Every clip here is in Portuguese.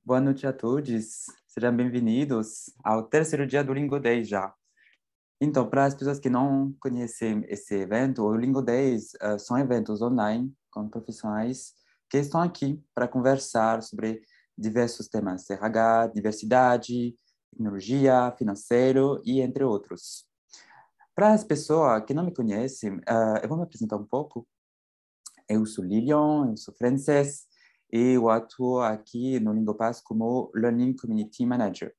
Boa noite a todos, sejam bem-vindos ao terceiro dia do Lingo Days já. Então, para as pessoas que não conhecem esse evento, o Lingo Days são eventos online com profissionais que estão aqui para conversar sobre diversos temas, RH, diversidade, tecnologia, financeiro e entre outros. Para as pessoas que não me conhecem, eu vou me apresentar um pouco. Eu sou Lilian, eu sou Frances, e eu atuo aqui no Lingopass como Learning Community Manager.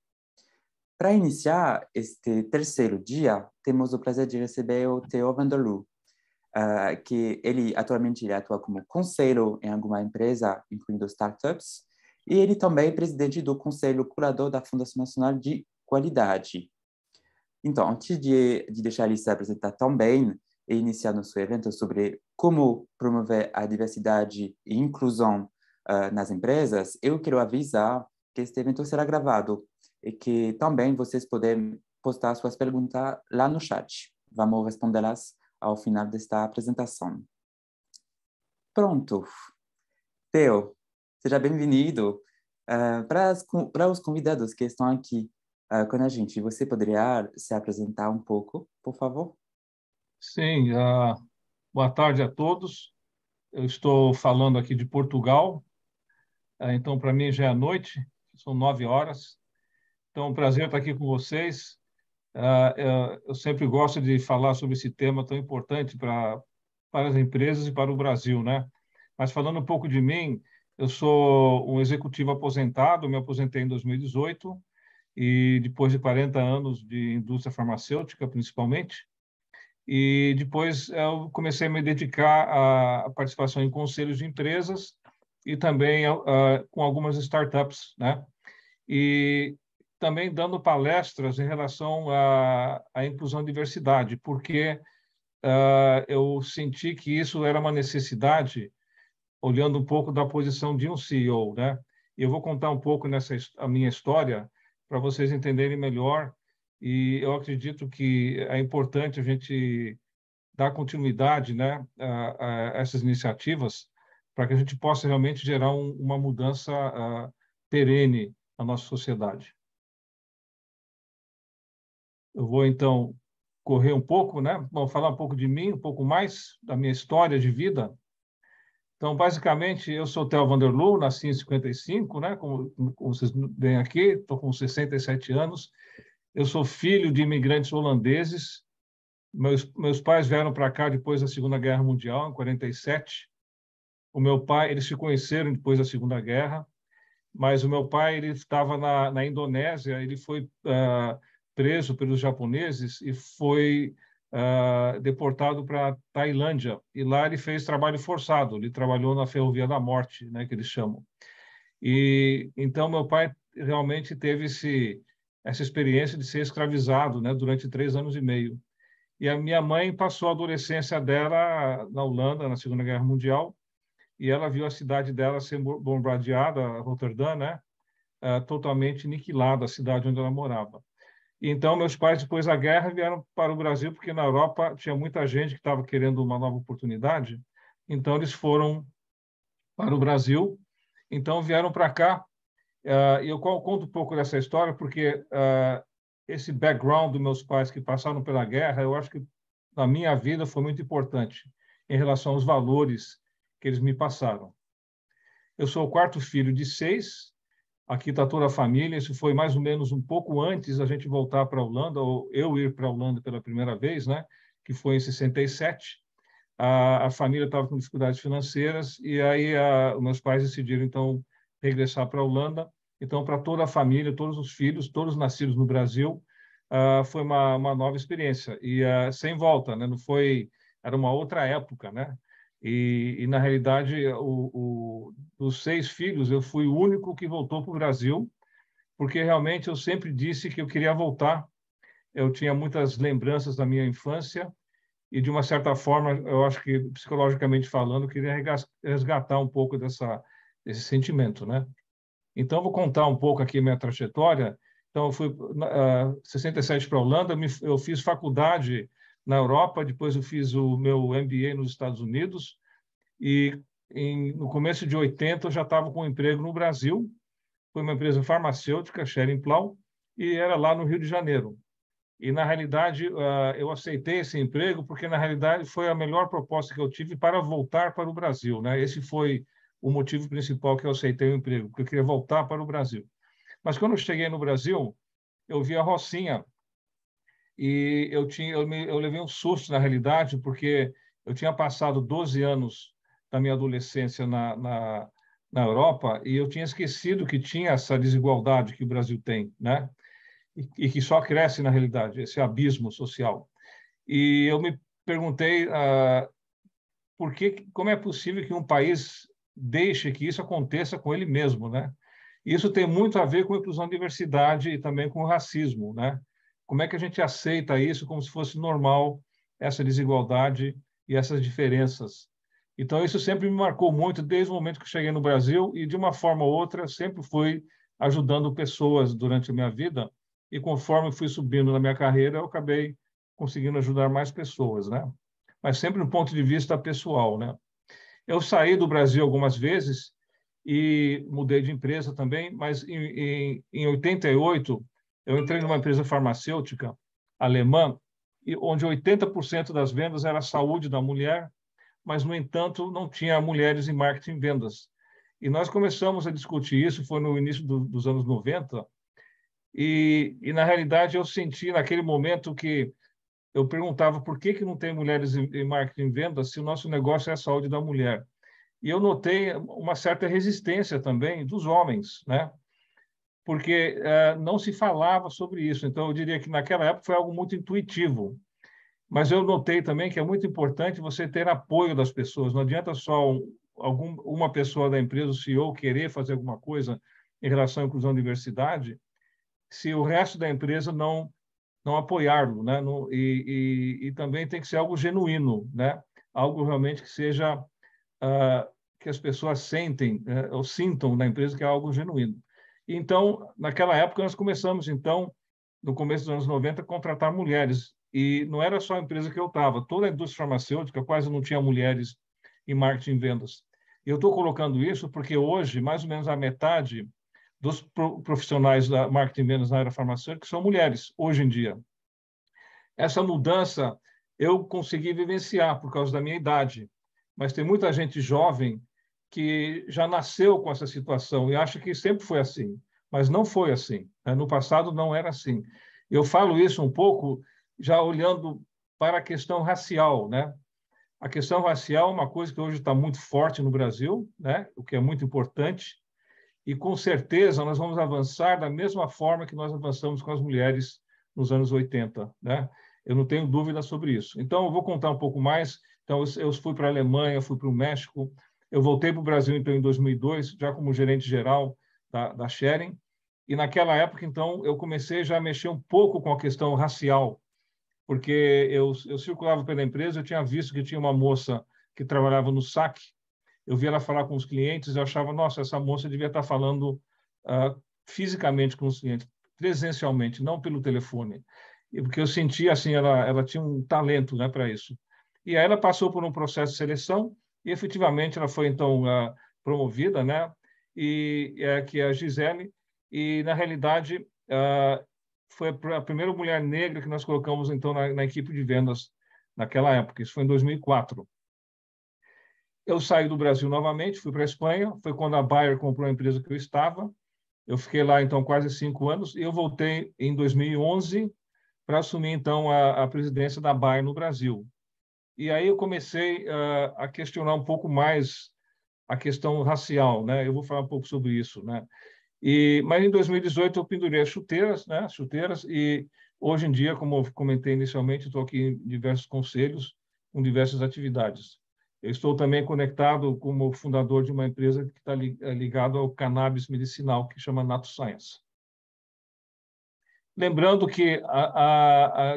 Para iniciar este terceiro dia, temos o prazer de receber o Theo Vanderloo, que atualmente atua como conselheiro em alguma empresa, incluindo startups, e ele também é presidente do Conselho Curador da Fundação Nacional de Qualidade. Então, antes de deixar ele se apresentar também e iniciar nosso evento sobre como promover a diversidade e inclusão nas empresas, eu quero avisar que este evento será gravado e que também vocês podem postar suas perguntas lá no chat. Vamos respondê-las ao final desta apresentação. Pronto. Theo, seja bem-vindo. Para os convidados que estão aqui com a gente, você poderia se apresentar um pouco, por favor? Sim, boa tarde a todos. Eu estou falando aqui de Portugal, então para mim já é noite, são 9 horas. Então, é um prazer estar aqui com vocês. Eu sempre gosto de falar sobre esse tema tão importante para as empresas e para o Brasil, né? Mas falando um pouco de mim, eu sou um executivo aposentado, me aposentei em 2018 e depois de 40 anos de indústria farmacêutica, principalmente. E depois eu comecei a me dedicar à participação em conselhos de empresas e também com algumas startups, né? E também dando palestras em relação à inclusão e diversidade, porque eu senti que isso era uma necessidade, olhando um pouco da posição de um CEO, né? E eu vou contar um pouco a minha história para vocês entenderem melhor. E eu acredito que é importante a gente dar continuidade, né, a essas iniciativas para que a gente possa realmente gerar uma mudança perene na nossa sociedade. Eu vou, então, correr um pouco, né? Vou falar um pouco de mim, um pouco mais da minha história de vida. Então, basicamente, eu sou Theo Vanderloo, nasci em 55, né? Como vocês veem aqui, estou com 67 anos. Eu sou filho de imigrantes holandeses. Meus pais vieram para cá depois da Segunda Guerra Mundial, em 47. O meu pai, eles se conheceram depois da Segunda Guerra, mas o meu pai ele estava na Indonésia, ele foi preso pelos japoneses e foi deportado para Tailândia. E lá ele fez trabalho forçado, ele trabalhou na Ferrovia da Morte, né, que eles chamam. E então meu pai realmente teve essa experiência de ser escravizado, né, durante 3 anos e meio. E a minha mãe passou a adolescência dela na Holanda, na Segunda Guerra Mundial, e ela viu a cidade dela ser bombardeada, Roterdã, né? Totalmente aniquilada, a cidade onde ela morava. E então, meus pais, depois da guerra, vieram para o Brasil, porque na Europa tinha muita gente que estava querendo uma nova oportunidade. Então, eles foram para o Brasil. Então, vieram para cá. E eu conto um pouco dessa história, porque esse background dos meus pais que passaram pela guerra, eu acho que na minha vida foi muito importante em relação aos valores que eles me passaram. Eu sou o quarto filho de 6, aqui está toda a família, isso foi mais ou menos um pouco antes da gente voltar para a Holanda, ou eu ir para a Holanda pela primeira vez, né? Que foi em 67. A família estava com dificuldades financeiras e aí meus pais decidiram, então, regressar para a Holanda. Então, para toda a família, todos os filhos, todos nascidos no Brasil, foi uma nova experiência. E sem volta, né? Não foi, era uma outra época, né? E na realidade, dos 6 filhos, eu fui o único que voltou para o Brasil, porque realmente eu sempre disse que eu queria voltar. Eu tinha muitas lembranças da minha infância e, de uma certa forma, eu acho que, psicologicamente falando, eu queria resgatar um pouco desse sentimento, né? Então, eu vou contar um pouco aqui a minha trajetória. Então, eu fui em 67 para a Holanda, eu fiz faculdade na Europa, depois eu fiz o meu MBA nos Estados Unidos, e no começo de 80 eu já estava com um emprego no Brasil, foi uma empresa farmacêutica, Schering-Plough, e era lá no Rio de Janeiro. E, na realidade, eu aceitei esse emprego porque, na realidade, foi a melhor proposta que eu tive para voltar para o Brasil, né? Esse foi o motivo principal que eu aceitei o emprego, porque eu queria voltar para o Brasil. Mas, quando eu cheguei no Brasil, eu vi a Rocinha e eu levei um susto, na realidade, porque eu tinha passado 12 anos da minha adolescência na Europa e eu tinha esquecido que tinha essa desigualdade que o Brasil tem, né? E que só cresce, na realidade, esse abismo social. E eu me perguntei como é possível que um país deixe que isso aconteça com ele mesmo, né? Isso tem muito a ver com a inclusão da diversidade e também com o racismo, né? Como é que a gente aceita isso como se fosse normal, essa desigualdade e essas diferenças? Então, isso sempre me marcou muito desde o momento que eu cheguei no Brasil e, de uma forma ou outra, sempre fui ajudando pessoas durante a minha vida e, conforme fui subindo na minha carreira, eu acabei conseguindo ajudar mais pessoas, né? Mas sempre do ponto de vista pessoal, né? Eu saí do Brasil algumas vezes e mudei de empresa também, mas em 88 eu entrei numa empresa farmacêutica alemã, onde 80% das vendas era a saúde da mulher, mas, no entanto, não tinha mulheres em marketing e vendas. E nós começamos a discutir isso, foi no início dos anos 90, na realidade, eu senti naquele momento que eu perguntava por que não tem mulheres em marketing e vendas se o nosso negócio é a saúde da mulher. E eu notei uma certa resistência também dos homens, né? Porque não se falava sobre isso. Então, eu diria que naquela época foi algo muito intuitivo. Mas eu notei também que é muito importante você ter apoio das pessoas. Não adianta só uma pessoa da empresa, o CEO, querer fazer alguma coisa em relação à inclusão e diversidade, se o resto da empresa não apoiá-lo, né? E também tem que ser algo genuíno, né? Algo realmente que seja que as pessoas sentem ou sintam na empresa que é algo genuíno. Então, naquela época, nós começamos, então, no começo dos anos 90, a contratar mulheres. E não era só a empresa que eu estava, toda a indústria farmacêutica quase não tinha mulheres em marketing e vendas. E eu estou colocando isso porque hoje, mais ou menos a metade dos profissionais da marketing e vendas na área farmacêutica são mulheres, hoje em dia. Essa mudança eu consegui vivenciar por causa da minha idade, mas tem muita gente jovem que já nasceu com essa situação e acha que sempre foi assim, mas não foi assim. No passado não era assim. Eu falo isso um pouco já olhando para a questão racial, né? A questão racial é uma coisa que hoje está muito forte no Brasil, né? O que é muito importante, e com certeza nós vamos avançar da mesma forma que nós avançamos com as mulheres nos anos 80, né? Eu não tenho dúvida sobre isso. Então, eu vou contar um pouco mais. Então, eu fui para a Alemanha, fui para o México, eu voltei para o Brasil, então, em 2002, já como gerente geral da Schering, e naquela época, então, eu comecei já a mexer um pouco com a questão racial, porque eu circulava pela empresa, eu tinha visto que tinha uma moça que trabalhava no saque, eu via ela falar com os clientes, eu achava, nossa, essa moça devia estar falando fisicamente com os clientes, presencialmente, não pelo telefone. Porque eu sentia assim, ela tinha um talento, né, para isso. E aí ela passou por um processo de seleção e efetivamente ela foi então promovida, né? Que é a Gisele, e na realidade foi a primeira mulher negra que nós colocamos então na equipe de vendas naquela época. Isso foi em 2004. Eu saí do Brasil novamente, fui para a Espanha, foi quando a Bayer comprou a empresa que eu estava. Eu fiquei lá, então, quase 5 anos, e eu voltei em 2011 para assumir, então, a presidência da Bayer no Brasil. E aí eu comecei a questionar um pouco mais a questão racial, né? Eu vou falar um pouco sobre isso, né? Mas em 2018 eu pendurei as chuteiras, né? Chuteiras, e hoje em dia, como eu comentei inicialmente, estou aqui em diversos conselhos, com diversas atividades. Eu estou também conectado como fundador de uma empresa que está ligada ao cannabis medicinal, que chama Nato Science. Lembrando que a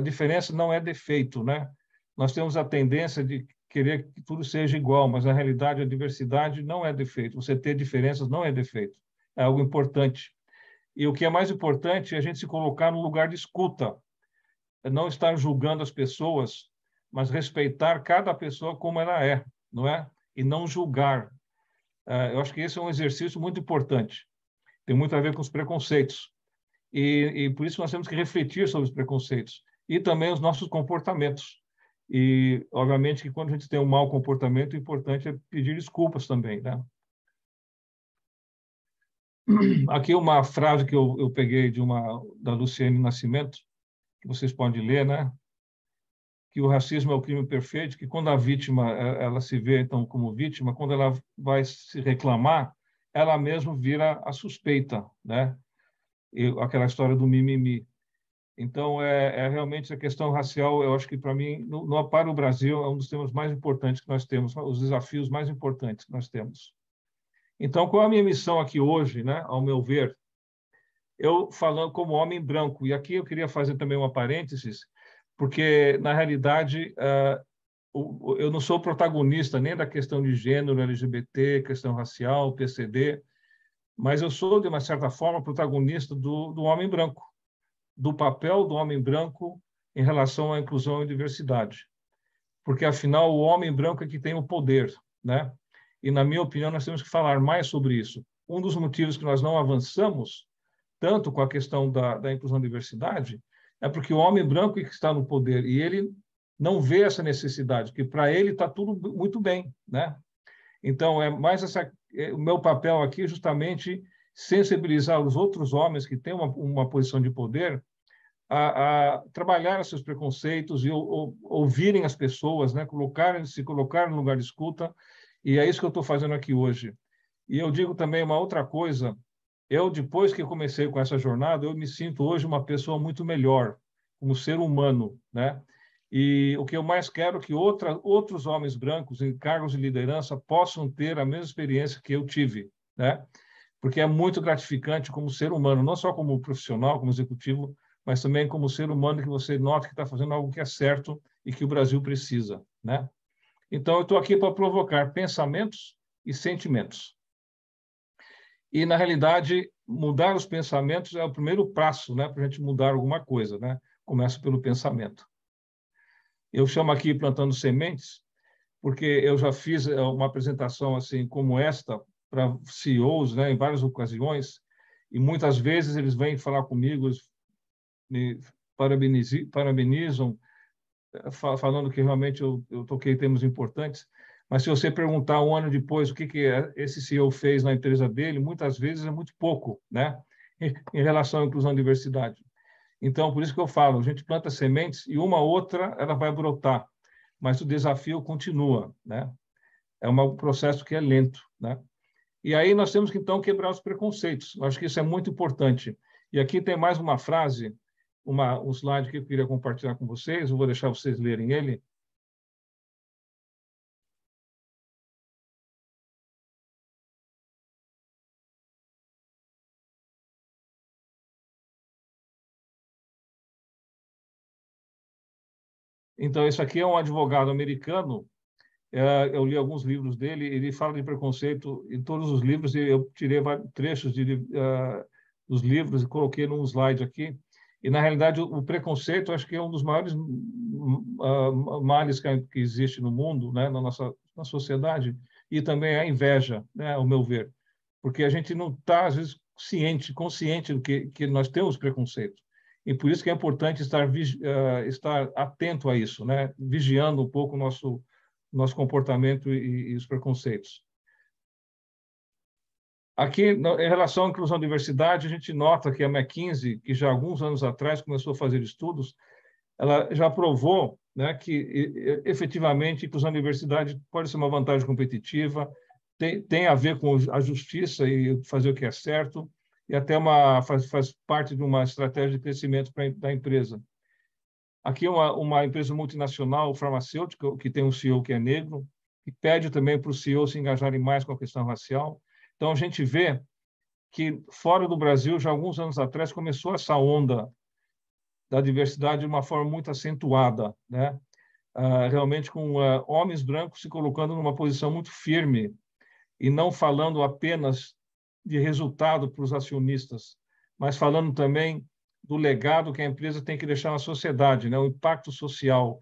diferença não é defeito, né? Nós temos a tendência de querer que tudo seja igual, mas, na realidade, a diversidade não é defeito. Você ter diferenças não é defeito. É algo importante. E o que é mais importante é a gente se colocar no lugar de escuta, é não estar julgando as pessoas, mas respeitar cada pessoa como ela é, não é? E não julgar. Eu acho que esse é um exercício muito importante. Tem muito a ver com os preconceitos. E por isso nós temos que refletir sobre os preconceitos e também os nossos comportamentos. E, obviamente, que quando a gente tem um mau comportamento, o importante é pedir desculpas também, né? Aqui uma frase que eu peguei da Luciane Nascimento, que vocês podem ler, né? Que o racismo é o crime perfeito, que quando a vítima ela se vê então como vítima, quando ela vai se reclamar, ela mesma vira a suspeita, né? E aquela história do mimimi. Então, realmente a questão racial, eu acho que, para mim, para o Brasil, é um dos temas mais importantes que nós temos, os desafios mais importantes que nós temos. Então, qual é a minha missão aqui hoje, né? Ao meu ver, eu falando como homem branco, e aqui eu queria fazer também uma parênteses, porque, na realidade, eu não sou protagonista nem da questão de gênero, LGBT, questão racial, PCD, mas eu sou, de uma certa forma, protagonista do homem branco, do papel do homem branco em relação à inclusão e diversidade. Porque, afinal, o homem branco é que tem o poder, né? E, na minha opinião, nós temos que falar mais sobre isso. Um dos motivos que nós não avançamos tanto com a questão da inclusão e diversidade é porque o homem branco é que está no poder e ele não vê essa necessidade, porque para ele está tudo muito bem, né? Então, o meu papel aqui é justamente sensibilizar os outros homens que têm uma posição de poder a trabalhar seus preconceitos e ouvirem as pessoas, né? Se colocar no lugar de escuta, e é isso que eu estou fazendo aqui hoje. E eu digo também uma outra coisa, depois que eu comecei com essa jornada, eu me sinto hoje uma pessoa muito melhor, como ser humano, né? E o que eu mais quero é que outros homens brancos em cargos de liderança possam ter a mesma experiência que eu tive, né? Porque é muito gratificante como ser humano, não só como profissional, como executivo, mas também como ser humano, que você nota que está fazendo algo que é certo e que o Brasil precisa, né? Então, eu estou aqui para provocar pensamentos e sentimentos. E, na realidade, mudar os pensamentos é o primeiro passo, né, para a gente mudar alguma coisa, né? Começa pelo pensamento. Eu chamo aqui Plantando Sementes, porque eu já fiz uma apresentação assim como esta para CEOs, né, em várias ocasiões, e muitas vezes eles vêm falar comigo, eles me parabenizam, falando que realmente eu toquei temas importantes, mas se você perguntar um ano depois o que esse CEO fez na empresa dele, muitas vezes é muito pouco, né, em relação à inclusão e diversidade. Então, por isso que eu falo, a gente planta sementes e uma outra ela vai brotar, mas o desafio continua, né? É um processo que é lento, né? E aí nós temos que, então, quebrar os preconceitos. Eu acho que isso é muito importante. E aqui tem mais uma frase, um slide que eu queria compartilhar com vocês, eu vou deixar vocês lerem ele. Então, esse aqui é um advogado americano, eu li alguns livros dele, ele fala de preconceito em todos os livros, e eu tirei vários trechos dos livros e coloquei num slide aqui. E, na realidade, o preconceito, acho que é um dos maiores males que existe no mundo, né, na sociedade, e também a inveja, né, ao meu ver, porque a gente não está, às vezes, consciente do que nós temos preconceito. E por isso que é importante estar atento a isso, né, vigiando um pouco o nosso comportamento e os preconceitos. Aqui, em relação à inclusão e diversidade, a gente nota que a McKinsey, que já há alguns anos atrás começou a fazer estudos, ela já provou, né, que efetivamente inclusão e diversidade pode ser uma vantagem competitiva, tem a ver com a justiça e fazer o que é certo, e até faz parte de uma estratégia de crescimento da empresa. Aqui uma empresa multinacional farmacêutica, que tem um CEO que é negro, que pede também para os CEOs se engajarem mais com a questão racial. Então, a gente vê que, fora do Brasil, já há alguns anos atrás, começou essa onda da diversidade de uma forma muito acentuada, né? Realmente com homens brancos se colocando numa posição muito firme e não falando apenas de resultado para os acionistas, mas falando também do legado que a empresa tem que deixar na sociedade, né? O impacto social,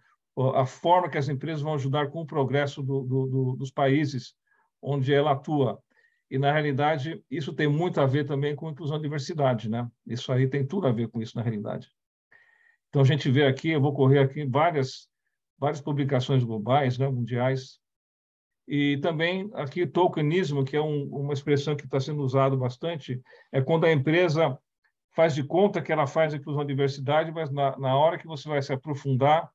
a forma que as empresas vão ajudar com o progresso dos países onde ela atua. E, na realidade, isso tem muito a ver também com inclusão e diversidade, né? Isso aí tem tudo a ver com isso, na realidade. Então, a gente vê aqui, eu vou correr aqui várias publicações globais, né, mundiais, e também aqui tokenismo, que é uma expressão que está sendo usada bastante, é quando a empresa faz de conta que ela faz inclusão e diversidade, mas na hora que você vai se aprofundar,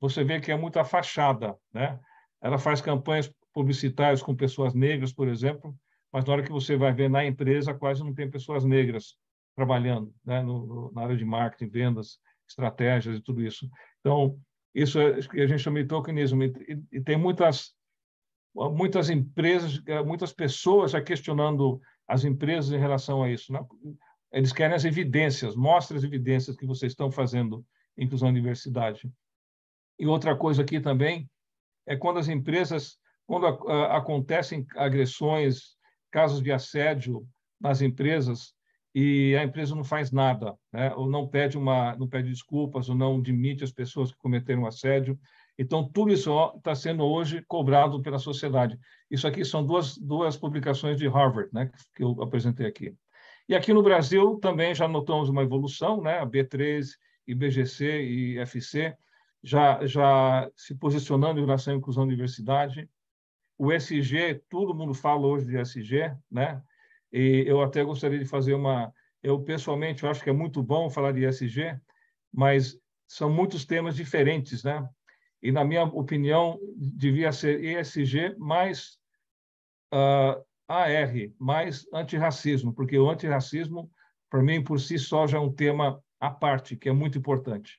você vê que é muita fachada, né? Ela faz campanhas publicitárias com pessoas negras, por exemplo, mas na hora que você vai ver na empresa, quase não tem pessoas negras trabalhando, né? Na área de marketing, vendas, estratégias e tudo isso. Então, isso é que a gente chama de tokenismo. E tem muitas empresas, muitas pessoas já questionando as empresas em relação a isso, né? Eles querem as evidências, mostre as evidências que vocês estão fazendo inclusão e diversidade. E outra coisa aqui também é quando as empresas, quando acontecem agressões, casos de assédio nas empresas e a empresa não faz nada, né? Ou não pede desculpas, ou não demite as pessoas que cometeram assédio. Então, tudo isso está sendo hoje cobrado pela sociedade. Isso aqui são duas publicações de Harvard, né, que eu apresentei aqui. E aqui no Brasil também já notamos uma evolução, né? A B3, IBGC e FC já se posicionando em relação à inclusão e diversidade. O SG, todo mundo fala hoje de SG, né? E eu até gostaria de fazer eu pessoalmente eu acho que é muito bom falar de ESG, mas são muitos temas diferentes, né? E na minha opinião devia ser ESG mais AR, mais antirracismo, porque o antirracismo, para mim, por si só, já é um tema à parte, que é muito importante.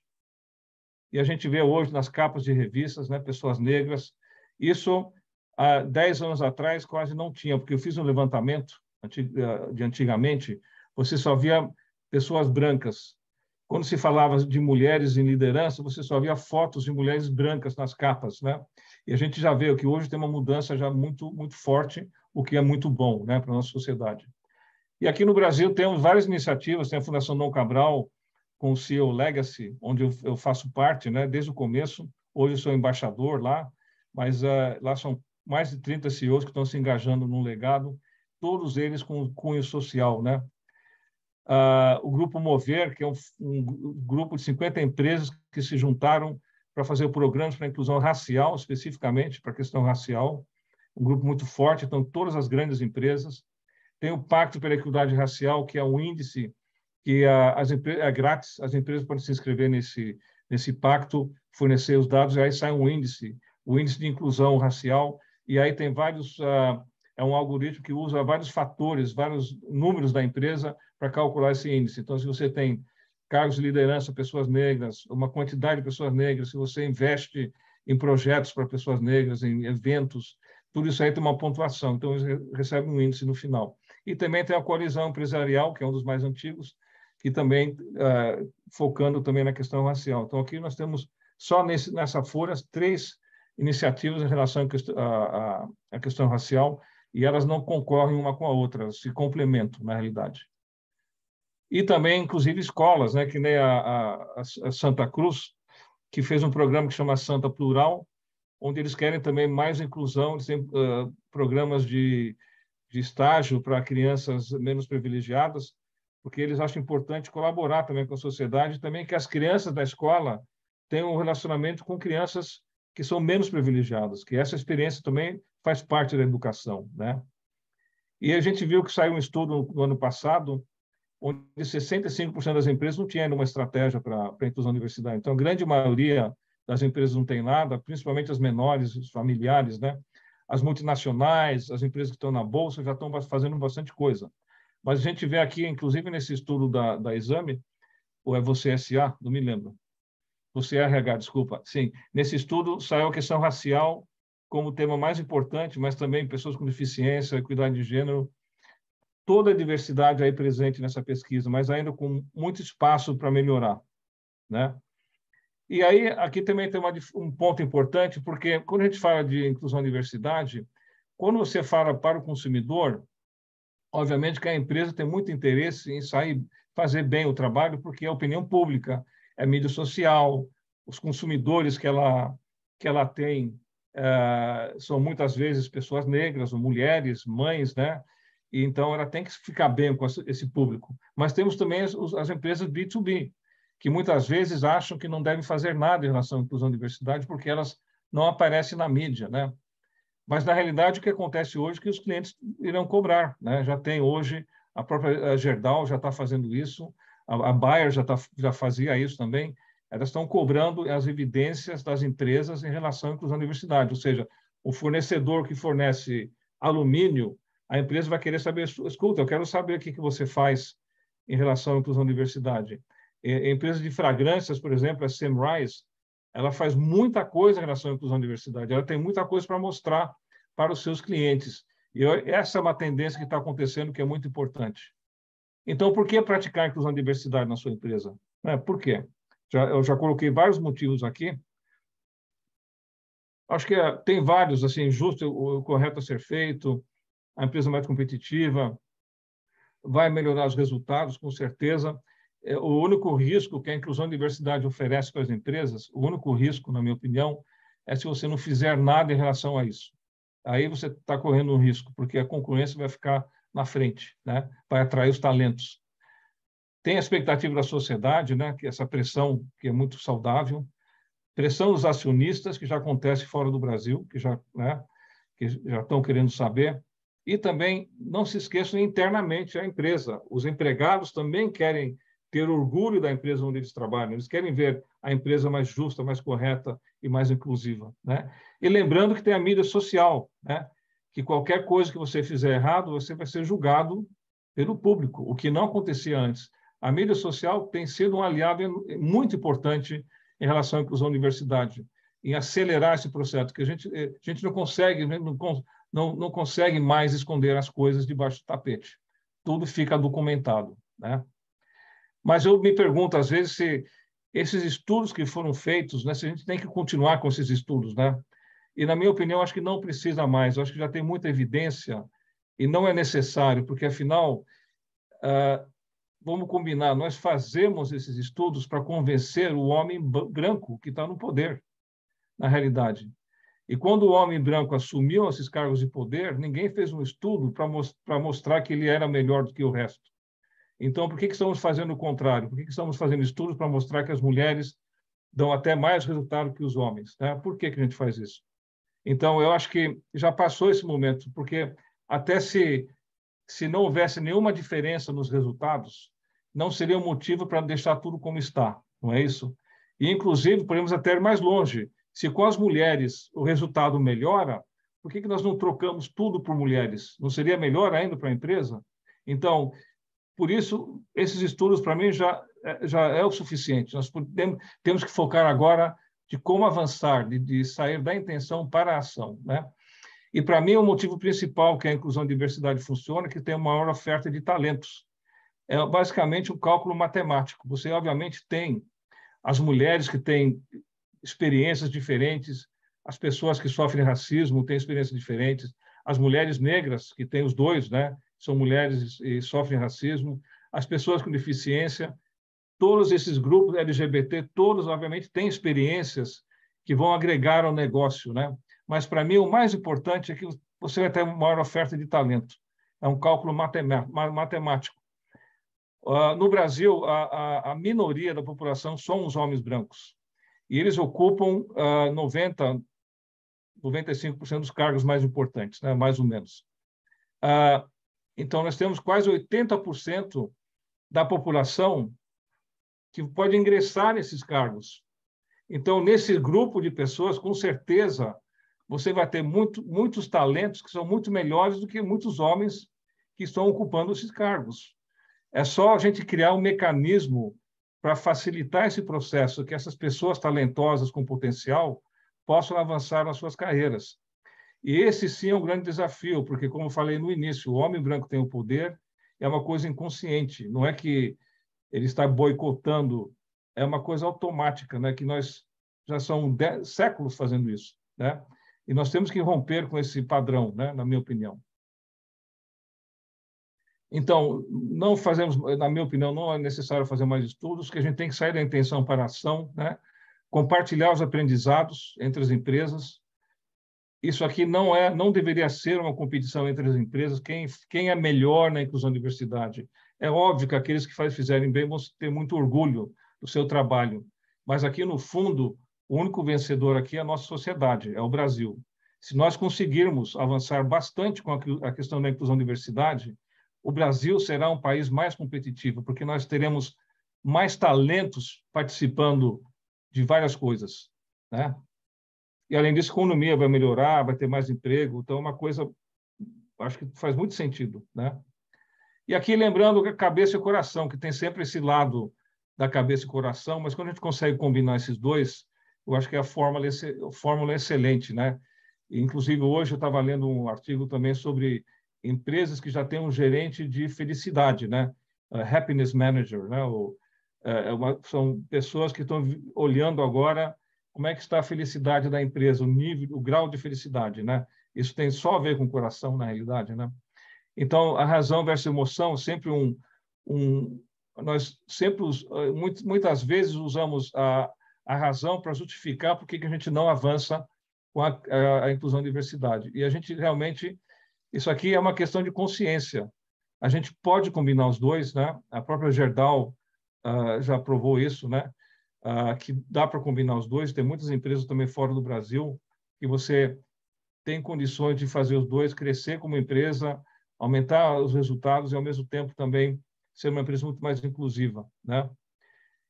E a gente vê hoje nas capas de revistas, né, pessoas negras. Isso, há 10 anos atrás, quase não tinha, porque eu fiz um levantamento de antigamente, você só via pessoas brancas. Quando se falava de mulheres em liderança, você só via fotos de mulheres brancas nas capas, né? E a gente já vê que hoje tem uma mudança já muito forte, o que é muito bom, né, para a nossa sociedade. E aqui no Brasil temos várias iniciativas, tem a Fundação Dom Cabral, com o CEO Legacy, onde eu faço parte, né, desde o começo. Hoje eu sou embaixador lá, mas lá são mais de 30 CEOs que estão se engajando no legado, todos eles com cunho social, né? O Grupo Mover, que é um grupo de 50 empresas que se juntaram para fazer programas para a inclusão racial, especificamente para a questão racial, um grupo muito forte, então todas as grandes empresas. Tem o Pacto pela Equidade Racial, que é um índice que é grátis, as empresas podem se inscrever nesse pacto, fornecer os dados, e aí sai um índice, o índice de inclusão racial, e aí tem é um algoritmo que usa vários fatores, vários números da empresa para calcular esse índice. Então, se você tem cargos de liderança, pessoas negras, uma quantidade de pessoas negras, se você investe em projetos para pessoas negras, em eventos, tudo isso aí tem uma pontuação. Então, eles recebem um índice no final. E também tem a Coalizão Empresarial, que é um dos mais antigos, que também focando também na questão racial. Então, aqui nós temos, só nessa folha, 3 iniciativas em relação à questão racial, e elas não concorrem uma com a outra, elas se complementam, na realidade. E também, inclusive, escolas, né, que nem a Santa Cruz, que fez um programa que chama Santa Plural, onde eles querem também mais inclusão, eles têm programas de estágio para crianças menos privilegiadas, porque eles acham importante colaborar também com a sociedade, também que as crianças da escola tenham um relacionamento com crianças que são menos privilegiadas, que essa experiência também faz parte da educação, né? E a gente viu que saiu um estudo no ano passado, onde 65% das empresas não tinham uma estratégia para a inclusão da diversidade. Então, a grande maioria das empresas não tem nada, principalmente as menores, os familiares, né? As multinacionais, as empresas que estão na bolsa já estão fazendo bastante coisa. Mas a gente vê aqui, inclusive nesse estudo da Exame, ou é Você SA, não me lembro. Você RH, desculpa. Sim, nesse estudo saiu a questão racial como o tema mais importante, mas também pessoas com deficiência, equidade de gênero, toda a diversidade aí presente nessa pesquisa, mas ainda com muito espaço para melhorar, né? E aí, aqui também tem um ponto importante, porque quando a gente fala de inclusão e diversidade, quando você fala para o consumidor, obviamente que a empresa tem muito interesse em fazer bem o trabalho, porque é a opinião pública, é a mídia social, os consumidores que ela tem são muitas vezes pessoas negras ou mulheres, mães, né? E, então, ela tem que ficar bem com esse público. Mas temos também as empresas B2B, que muitas vezes acham que não devem fazer nada em relação à inclusão e diversidade, porque elas não aparecem na mídia, né? Mas, na realidade, o que acontece hoje é que os clientes irão cobrar, né? Já tem hoje, a própria Gerdau já está fazendo isso, a Bayer já fazia isso também. Elas estão cobrando as evidências das empresas em relação à inclusão e diversidade, ou seja, o fornecedor que fornece alumínio, a empresa vai querer saber, escuta, eu quero saber o que você faz em relação à inclusão e diversidade. A empresa de fragrâncias, por exemplo, a Samrise, ela faz muita coisa em relação à inclusão e diversidade. Ela tem muita coisa para mostrar para os seus clientes. E essa é uma tendência que está acontecendo, que é muito importante. Então, por que praticar a inclusão e diversidade na sua empresa? Por quê? Eu já coloquei vários motivos aqui. Acho que tem vários, assim, justo, o correto a ser feito, a empresa mais competitiva, vai melhorar os resultados, com certeza. O único risco que a inclusão e diversidade oferece para as empresas, o único risco, na minha opinião, é se você não fizer nada em relação a isso. Aí você está correndo um risco, porque a concorrência vai ficar na frente, né? Vai atrair os talentos. Tem a expectativa da sociedade, né? Que essa pressão que é muito saudável, pressão dos acionistas, que já acontece fora do Brasil, que já estão querendo saber. E também, não se esqueçam, internamente a empresa. Os empregados também querem ter orgulho da empresa onde eles trabalham. Eles querem ver a empresa mais justa, mais correta e mais inclusiva, né? E lembrando que tem a mídia social, né? Que qualquer coisa que você fizer errado, você vai ser julgado pelo público, o que não acontecia antes. A mídia social tem sido um aliado muito importante em relação à inclusão e diversidade, em acelerar esse processo, que a gente não consegue, não consegue mais esconder as coisas debaixo do tapete. Tudo fica documentado, né? Mas eu me pergunto, às vezes, se esses estudos que foram feitos, né, se a gente tem que continuar com esses estudos, né? E, na minha opinião, acho que não precisa mais. Eu acho que já tem muita evidência e não é necessário, porque, afinal, vamos combinar, nós fazemos esses estudos para convencer o homem branco que está no poder, na realidade. E quando o homem branco assumiu esses cargos de poder, ninguém fez um estudo para mostrar que ele era melhor do que o resto. Então, por que estamos fazendo o contrário? Por que estamos fazendo estudos para mostrar que as mulheres dão até mais resultado que os homens, né? Por que a gente faz isso? Então, eu acho que já passou esse momento, porque até se não houvesse nenhuma diferença nos resultados, não seria um motivo para deixar tudo como está, não é isso? E, inclusive, podemos até ir mais longe. Se com as mulheres o resultado melhora, por que nós não trocamos tudo por mulheres? Não seria melhor ainda para a empresa? Então, por isso, esses estudos, para mim, já é o suficiente. Nós temos que focar agora de como avançar, de sair da intenção para a ação, né? E, para mim, o motivo principal que a inclusão e diversidade funciona é que tem uma maior oferta de talentos. É basicamente um cálculo matemático. Você, obviamente, tem as mulheres que têm experiências diferentes, as pessoas que sofrem racismo têm experiências diferentes, as mulheres negras, que têm os dois, né? São mulheres e sofrem racismo, as pessoas com deficiência, todos esses grupos LGBT, todos, obviamente, têm experiências que vão agregar ao negócio, né? Mas, para mim, o mais importante é que você vai ter uma maior oferta de talento. É um cálculo matemático. No Brasil, a minoria da população são os homens brancos. E eles ocupam 95% dos cargos mais importantes, né? Mais ou menos. Então, nós temos quase 80% da população que pode ingressar nesses cargos. Então, nesse grupo de pessoas, com certeza, você vai ter muitos talentos que são muito melhores do que muitos homens que estão ocupando esses cargos. É só a gente criar um mecanismo para facilitar esse processo, que essas pessoas talentosas com potencial possam avançar nas suas carreiras. E esse, sim, é um grande desafio, porque, como eu falei no início, o homem branco tem o poder, é uma coisa inconsciente, não é que ele está boicotando, é uma coisa automática, né? Que nós já são séculos fazendo isso, né? E nós temos que romper com esse padrão, né? Na minha opinião. Então, não fazemos, na minha opinião, não é necessário fazer mais estudos, que a gente tem que sair da intenção para a ação, né? Compartilhar os aprendizados entre as empresas, isso aqui não deveria ser uma competição entre as empresas, quem é melhor na inclusão e diversidade. É óbvio que aqueles que fizerem bem vão ter muito orgulho do seu trabalho, mas aqui, no fundo, o único vencedor aqui é a nossa sociedade, é o Brasil. Se nós conseguirmos avançar bastante com a questão da inclusão e diversidade, o Brasil será um país mais competitivo, porque nós teremos mais talentos participando de várias coisas, né? E, além disso, a economia vai melhorar, vai ter mais emprego. Então, é uma coisa, acho que faz muito sentido, né? E aqui, lembrando a cabeça e o coração, que tem sempre esse lado da cabeça e coração, mas quando a gente consegue combinar esses dois, eu acho que a fórmula é excelente, né? E, inclusive, hoje eu estava lendo um artigo também sobre empresas que já têm um gerente de felicidade, né? Happiness Manager, né? São pessoas que estão olhando agora como é que está a felicidade da empresa, o nível, o grau de felicidade, né? Isso tem só a ver com o coração, na realidade, né? Então, a razão versus emoção, sempre nós sempre, muitas vezes, usamos a razão para justificar por que a gente não avança com a inclusão e diversidade. E a gente realmente, isso aqui é uma questão de consciência. A gente pode combinar os dois, né? A própria Gerdau já provou isso, né? Que dá para combinar os dois. Tem muitas empresas também fora do Brasil que você tem condições de fazer os dois, crescer como empresa, aumentar os resultados e, ao mesmo tempo, também ser uma empresa muito mais inclusiva, né?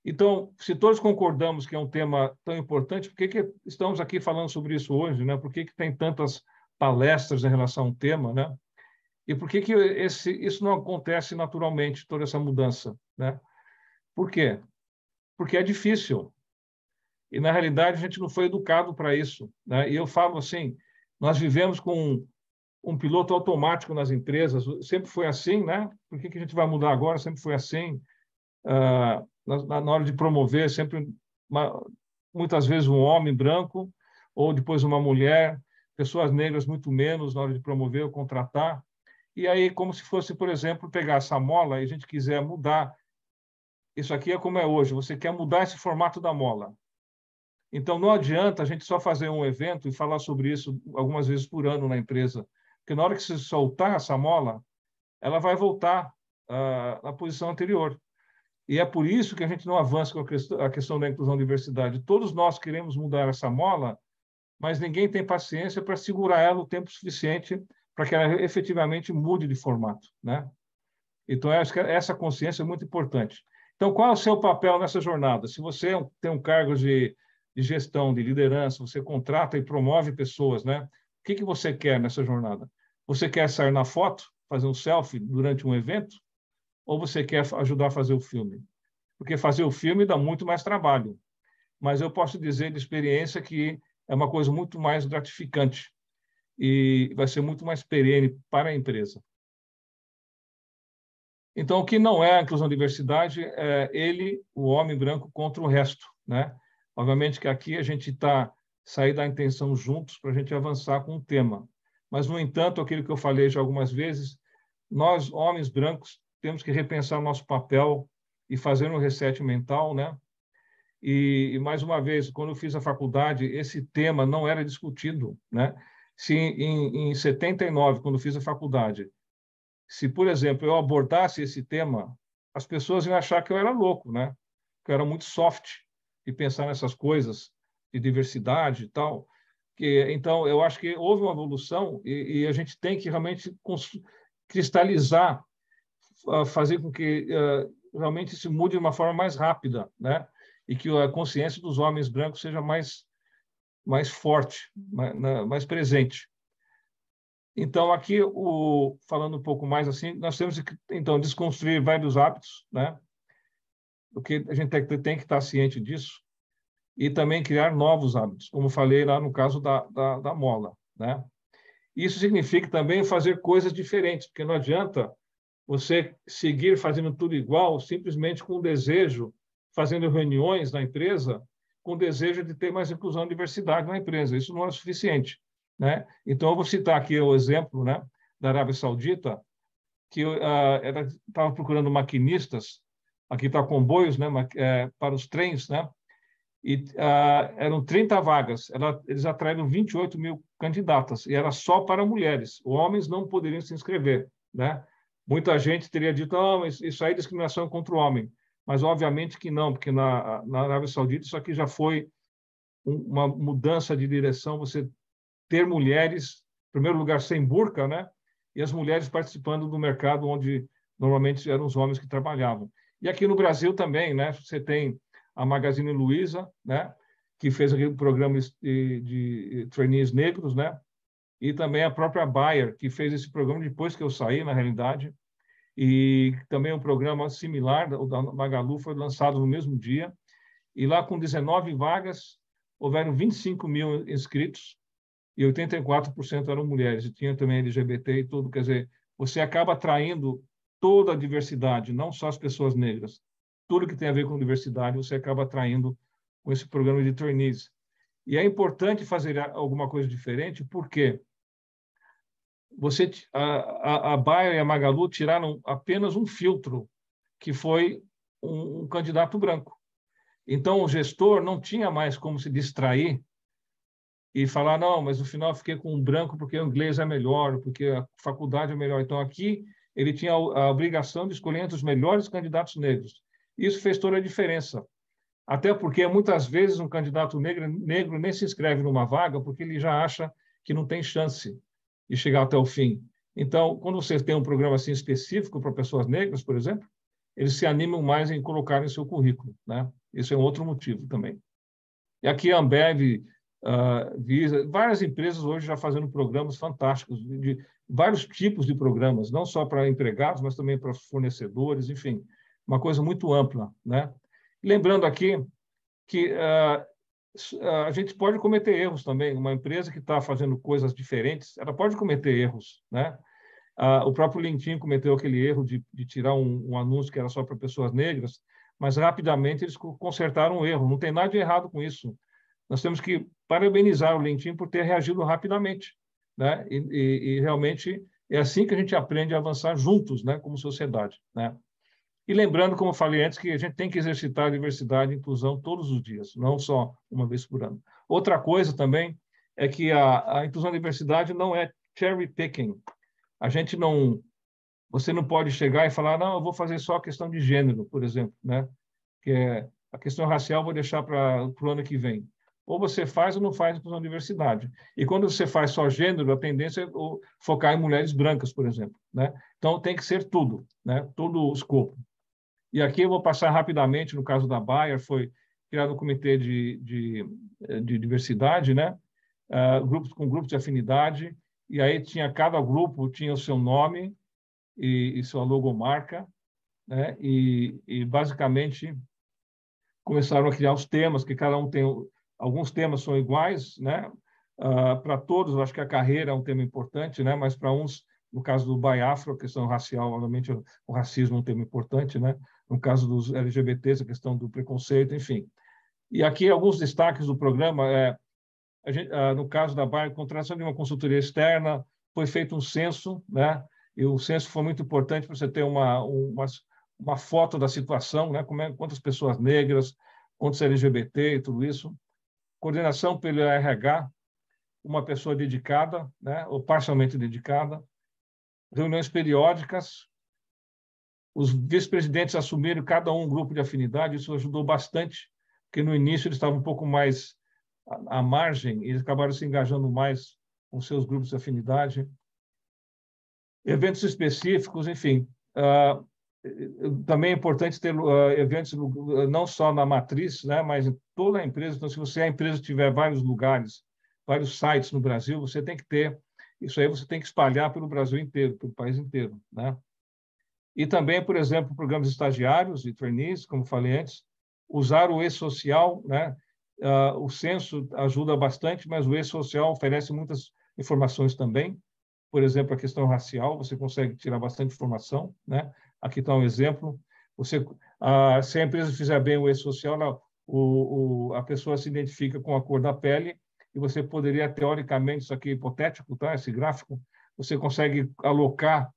Então, se todos concordamos que é um tema tão importante, por que estamos aqui falando sobre isso hoje, né? Por que tem tantas palestras em relação ao tema, né? E por que isso não acontece naturalmente, toda essa mudança, né? Por quê? Porque é difícil. E, na realidade, a gente não foi educado para isso, né? E eu falo assim, nós vivemos com um piloto automático nas empresas, sempre foi assim, né? Por que a gente vai mudar agora? Sempre foi assim. Na hora de promover, sempre, muitas vezes, um homem branco, ou depois uma mulher, pessoas negras muito menos na hora de promover ou contratar. E aí, como se fosse, por exemplo, pegar essa mola e a gente quiser mudar. Isso aqui é como é hoje, você quer mudar esse formato da mola. Então, não adianta a gente só fazer um evento e falar sobre isso algumas vezes por ano na empresa, porque na hora que você soltar essa mola, ela vai voltar à posição anterior. E é por isso que a gente não avança com a questão da inclusão e diversidade. Todos nós queremos mudar essa mola, mas ninguém tem paciência para segurar ela o tempo suficiente para que ela efetivamente mude de formato, né? Então, acho que essa consciência é muito importante. Então, qual é o seu papel nessa jornada? Se você tem um cargo de gestão, de liderança, você contrata e promove pessoas, né? O que você quer nessa jornada? Você quer sair na foto, fazer um selfie durante um evento? Ou você quer ajudar a fazer o filme? Porque fazer o filme dá muito mais trabalho. Mas eu posso dizer de experiência que é uma coisa muito mais gratificante e vai ser muito mais perene para a empresa. Então, o que não é a inclusão e diversidade é o homem branco, contra o resto, né? Obviamente que aqui a gente está sair da intenção juntos para a gente avançar com o tema. Mas, no entanto, aquilo que eu falei já algumas vezes, nós, homens brancos, temos que repensar o nosso papel e fazer um reset mental, né? E, mais uma vez, quando eu fiz a faculdade, esse tema não era discutido, né? Se em 79, quando eu fiz a faculdade, se, por exemplo, eu abordasse esse tema, as pessoas iam achar que eu era louco, né? Que eu era muito soft de pensar nessas coisas de diversidade e tal. Então, eu acho que houve uma evolução e a gente tem que realmente cristalizar, fazer com que realmente se mude de uma forma mais rápida, né? E que a consciência dos homens brancos seja mais forte, mais presente. Então, aqui, falando um pouco mais assim, nós temos que, então, desconstruir vários hábitos, né? Porque a gente tem que estar ciente disso e também criar novos hábitos, como falei lá no caso da mola, né? Isso significa também fazer coisas diferentes, porque não adianta você seguir fazendo tudo igual, simplesmente com o desejo, fazendo reuniões na empresa, com o desejo de ter mais inclusão e diversidade na empresa. Isso não é suficiente, né? Então, eu vou citar aqui o exemplo, né, da Arábia Saudita, que estava procurando maquinistas, aqui está comboios, né, para os trens, né? E eram 30 vagas. Eles atraíram 28 mil candidatas, e era só para mulheres. Homens não poderiam se inscrever, né? Muita gente teria dito, oh, mas isso aí é discriminação contra o homem. Mas, obviamente, que não, porque na Arábia Saudita isso aqui já foi uma mudança de direção, você ter mulheres, em primeiro lugar, sem burca, né? E as mulheres participando do mercado onde normalmente eram os homens que trabalhavam. E aqui no Brasil também, né? Você tem a Magazine Luiza, né? Que fez aquele programa de trainees negros, né? E também a própria Bayer, que fez esse programa depois que eu saí, na realidade. E também um programa similar, o da Magalu, foi lançado no mesmo dia. E lá, com 19 vagas, houveram 25 mil inscritos, e 84% eram mulheres, e tinha também LGBT e tudo. Quer dizer, você acaba atraindo toda a diversidade, não só as pessoas negras. Tudo que tem a ver com diversidade, você acaba atraindo com esse programa de trainees. E é importante fazer alguma coisa diferente, porque a Bayer e a Magalu tiraram apenas um filtro, que foi um candidato branco. Então, o gestor não tinha mais como se distrair e falar, não, mas no final eu fiquei com um branco porque o inglês é melhor, porque a faculdade é melhor. Então, aqui, ele tinha a obrigação de escolher entre os melhores candidatos negros. Isso fez toda a diferença. Até porque, muitas vezes, um candidato negro nem se inscreve numa vaga porque ele já acha que não tem chance de chegar até o fim. Então, quando você tem um programa assim específico para pessoas negras, por exemplo, eles se animam mais em colocar em seu currículo, né? Esse é um outro motivo também. E aqui a Ambev, Visa, várias empresas hoje já fazendo programas fantásticos, de vários tipos de programas, não só para empregados, mas também para fornecedores, enfim, uma coisa muito ampla, né? Lembrando aqui que a gente pode cometer erros também. Uma empresa que está fazendo coisas diferentes, ela pode cometer erros, né? O próprio LinkedIn cometeu aquele erro de tirar um anúncio que era só para pessoas negras, mas rapidamente eles consertaram o erro. Não tem nada de errado com isso. Nós temos que parabenizar o LinkedIn por ter reagido rapidamente, né? E realmente é assim que a gente aprende a avançar juntos, né, como sociedade, né? E lembrando, como eu falei antes, que a gente tem que exercitar a diversidade e inclusão todos os dias, não só uma vez por ano. Outra coisa também é que a inclusão e a diversidade não é cherry picking. A gente não, você não pode chegar e falar, não, eu vou fazer só a questão de gênero, por exemplo, né? Que é a questão racial, vou deixar para o ano que vem. Ou você faz ou não faz inclusão e diversidade. E quando você faz só gênero, a tendência é focar em mulheres brancas, por exemplo, né? Então tem que ser tudo, né? Todo o escopo. E aqui eu vou passar rapidamente, no caso da Bayer, foi criado um comitê de diversidade, né? Com grupos de afinidade, e aí cada grupo tinha o seu nome e sua logomarca, né? E basicamente começaram a criar os temas, que cada um tem... Alguns temas são iguais, né? Para todos, eu acho que a carreira é um tema importante, né? Mas para uns, no caso do Baiafro, a questão racial, obviamente o racismo é um tema importante, né? No caso dos LGBTs, a questão do preconceito, enfim. E aqui alguns destaques do programa no caso da Bayer, contratação de uma consultoria externa, foi feito um censo, né? E o censo foi muito importante para você ter uma foto da situação, né? Quantas pessoas negras, quantos LGBT e tudo isso. Coordenação pelo RH, uma pessoa dedicada, né? Ou parcialmente dedicada. Reuniões periódicas. Os vice-presidentes assumiram cada um grupo de afinidade, isso ajudou bastante, porque no início eles estavam um pouco mais à margem, e eles acabaram se engajando mais com seus grupos de afinidade. Eventos específicos, enfim. Também é importante ter eventos não só na matriz, né, mas em toda a empresa. Então, se a empresa tiver vários lugares, vários sites no Brasil, você tem que ter, isso aí você tem que espalhar pelo Brasil inteiro, pelo país inteiro, né? E também, por exemplo, programas estagiários e trainees, como falei antes, usar o e-social, né? O censo ajuda bastante, mas o e-social oferece muitas informações também. Por exemplo, a questão racial, você consegue tirar bastante informação, né? Aqui está um exemplo. Se a empresa fizer bem o e-social, a pessoa se identifica com a cor da pele e você poderia, teoricamente, isso aqui é hipotético, tá? Esse gráfico, você consegue alocar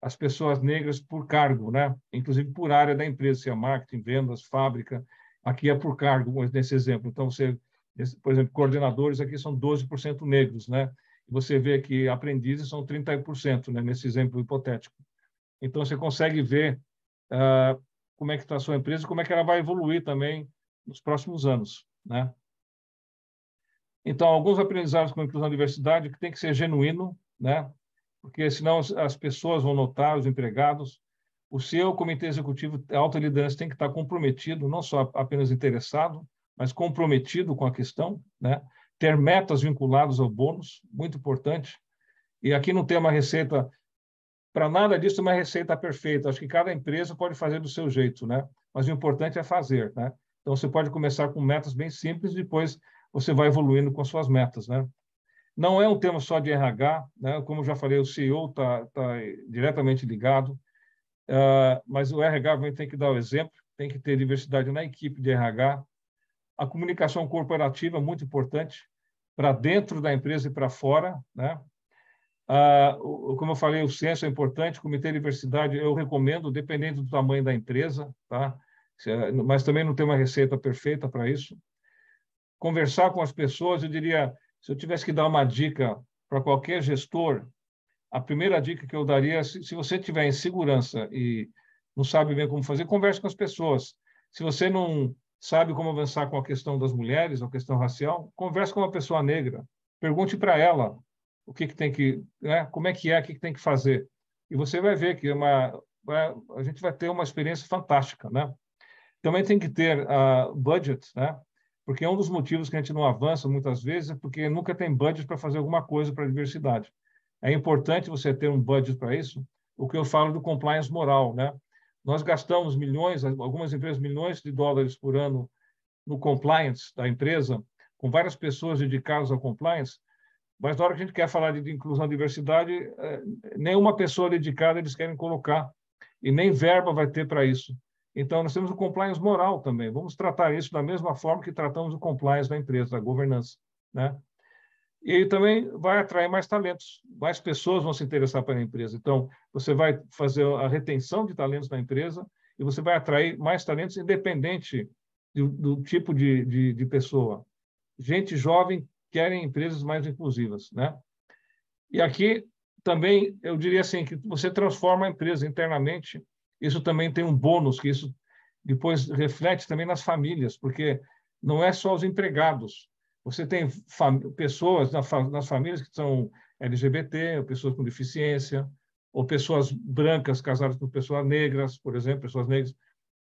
as pessoas negras por cargo, né? Inclusive por área da empresa, se é marketing, vendas, fábrica. Aqui é por cargo, nesse exemplo. Então, por exemplo, coordenadores aqui são 12% negros, né? Você vê que aprendizes são 30%, né? Nesse exemplo hipotético. Então, você consegue ver como é que está a sua empresa, como é que ela vai evoluir também nos próximos anos, né? Então, alguns aprendizados com inclusão e diversidade que tem que ser genuíno, né? Porque senão as pessoas vão notar, os empregados. O seu comitê executivo, a alta liderança tem que estar comprometido, não só apenas interessado, mas comprometido com a questão, né? Ter metas vinculadas ao bônus, muito importante. E aqui não tem uma receita, para nada disso uma receita perfeita. Acho que cada empresa pode fazer do seu jeito, né? Mas o importante é fazer, né? Então, você pode começar com metas bem simples, depois você vai evoluindo com as suas metas, né? Não é um tema só de RH, né? Como eu já falei, o CEO está diretamente ligado, mas o RH tem que dar o exemplo, tem que ter diversidade na equipe de RH. A comunicação corporativa é muito importante, para dentro da empresa e para fora, né? Como eu falei, o censo é importante, o comitê de diversidade eu recomendo, dependendo do tamanho da empresa, tá? Mas também não tem uma receita perfeita para isso. Conversar com as pessoas, eu diria, se eu tivesse que dar uma dica para qualquer gestor, a primeira dica que eu daria, se você tiver insegurança e não sabe bem como fazer, converse com as pessoas. Se você não sabe como avançar com a questão das mulheres, a questão racial, converse com uma pessoa negra. Pergunte para ela o que tem que, né, como é, o que tem que fazer. E você vai ver que a gente vai ter uma experiência fantástica, né? Também tem que ter budget, né? Porque um dos motivos que a gente não avança muitas vezes é porque nunca tem budget para fazer alguma coisa para a diversidade. É importante você ter um budget para isso, o que eu falo do compliance moral, né? Nós gastamos milhões, algumas empresas, milhões de dólares por ano no compliance da empresa, com várias pessoas dedicadas ao compliance, mas na hora que a gente quer falar de inclusão e diversidade, nenhuma pessoa dedicada eles querem colocar, e nem verba vai ter para isso. Então, nós temos o compliance moral também. Vamos tratar isso da mesma forma que tratamos o compliance da empresa, da governança, né? E também vai atrair mais talentos, mais pessoas vão se interessar pela empresa. Então, você vai fazer a retenção de talentos na empresa e você vai atrair mais talentos independente do tipo de pessoa. Gente jovem querem empresas mais inclusivas, né? E aqui também eu diria assim que você transforma a empresa internamente. Isso também tem um bônus que isso depois reflete também nas famílias, porque não é só os empregados. Você tem pessoas nas famílias que são LGBT, ou pessoas com deficiência, ou pessoas brancas casadas com pessoas negras, por exemplo, pessoas negras,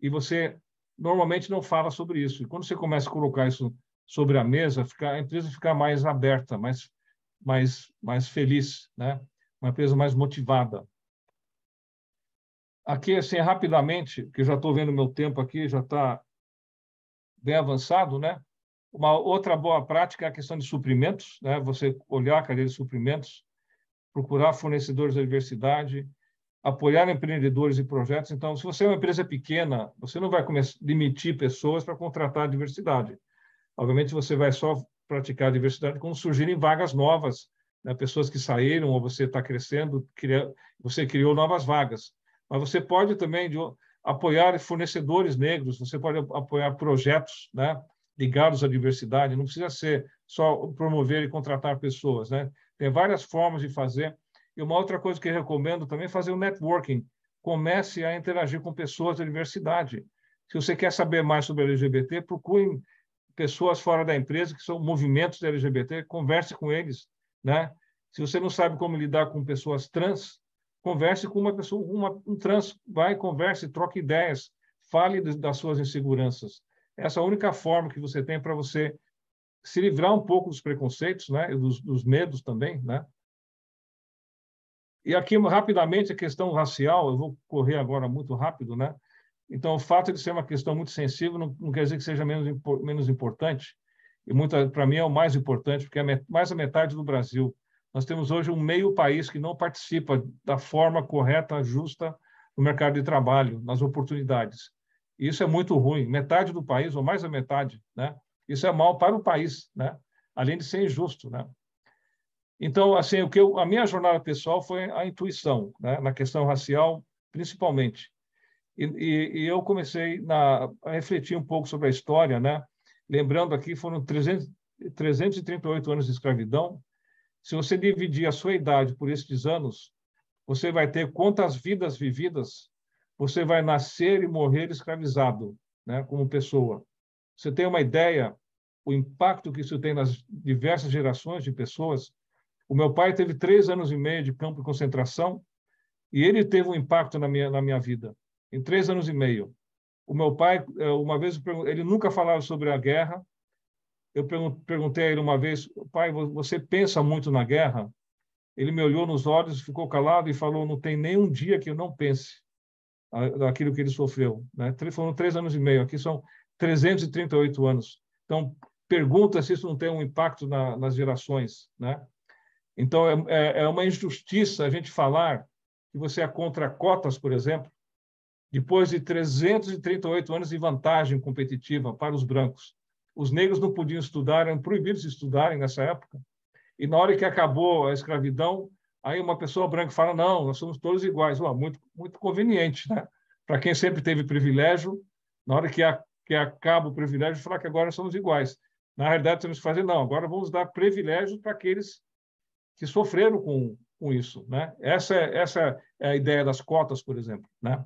e você normalmente não fala sobre isso. E quando você começa a colocar isso sobre a mesa, a empresa fica mais aberta, mais feliz, né? Uma empresa mais motivada. Aqui, assim, rapidamente, que eu já estou vendo meu tempo aqui, já está bem avançado, né? Uma outra boa prática é a questão de suprimentos, né? Você olhar a cadeia de suprimentos, procurar fornecedores da diversidade, apoiar empreendedores e projetos. Então, se você é uma empresa pequena, você não vai demitir pessoas para contratar a diversidade. Obviamente, você vai só praticar a diversidade quando surgirem vagas novas, né? Pessoas que saíram ou você está crescendo, você criou novas vagas. Mas você pode também apoiar fornecedores negros, você pode apoiar projetos, né, ligados à diversidade, não precisa ser só promover e contratar pessoas, né? Tem várias formas de fazer. E uma outra coisa que eu recomendo também é fazer o networking. Comece a interagir com pessoas da diversidade. Se você quer saber mais sobre LGBT, procure pessoas fora da empresa que são movimentos LGBT, converse com eles, né? Se você não sabe como lidar com pessoas trans, converse com uma pessoa, um trans, vai, converse, troque ideias, fale das suas inseguranças. Essa é a única forma que você tem para você se livrar um pouco dos preconceitos, né? E dos medos também, né? E aqui, rapidamente, a questão racial, eu vou correr agora muito rápido, né? Então, o fato de ser uma questão muito sensível não quer dizer que seja menos importante, e para mim é o mais importante, porque é mais da metade do Brasil. Nós temos hoje um meio país que não participa da forma correta, justa, no mercado de trabalho, nas oportunidades. E isso é muito ruim. Metade do país, ou mais da metade, né? Isso é mal para o país, né? Além de ser injusto, né? Então, assim, a minha jornada pessoal foi a intuição, né? Na questão racial, principalmente. E eu comecei a refletir um pouco sobre a história, né? Lembrando aqui, foram 338 anos de escravidão. Se você dividir a sua idade por estes anos, você vai ter quantas vidas vividas você vai nascer e morrer escravizado, né, como pessoa. Você tem uma ideia, o impacto que isso tem nas diversas gerações de pessoas? O meu pai teve 3 anos e meio de campo de concentração e ele teve um impacto na minha vida, em 3 anos e meio. O meu pai, uma vez, ele nunca falava sobre a guerra. Eu perguntei a ele uma vez, pai, você pensa muito na guerra? Ele me olhou nos olhos, ficou calado e falou, não tem nenhum dia que eu não pense daquilo que ele sofreu, né? Foram 3 anos e meio, aqui são 338 anos. Então, pergunta se isso não tem um impacto nas gerações, né? Então, é uma injustiça a gente falar que você é contra cotas, por exemplo, depois de 338 anos de vantagem competitiva para os brancos. Os negros não podiam estudar, eram proibidos de estudarem nessa época. E na hora que acabou a escravidão, aí uma pessoa branca fala, não, nós somos todos iguais. Muito, muito conveniente, né? Para quem sempre teve privilégio, na hora que acaba o privilégio, falar que agora somos iguais. Na realidade, temos que fazer, não, agora vamos dar privilégios para aqueles que sofreram com isso, né? Essa é a ideia das cotas, por exemplo, né?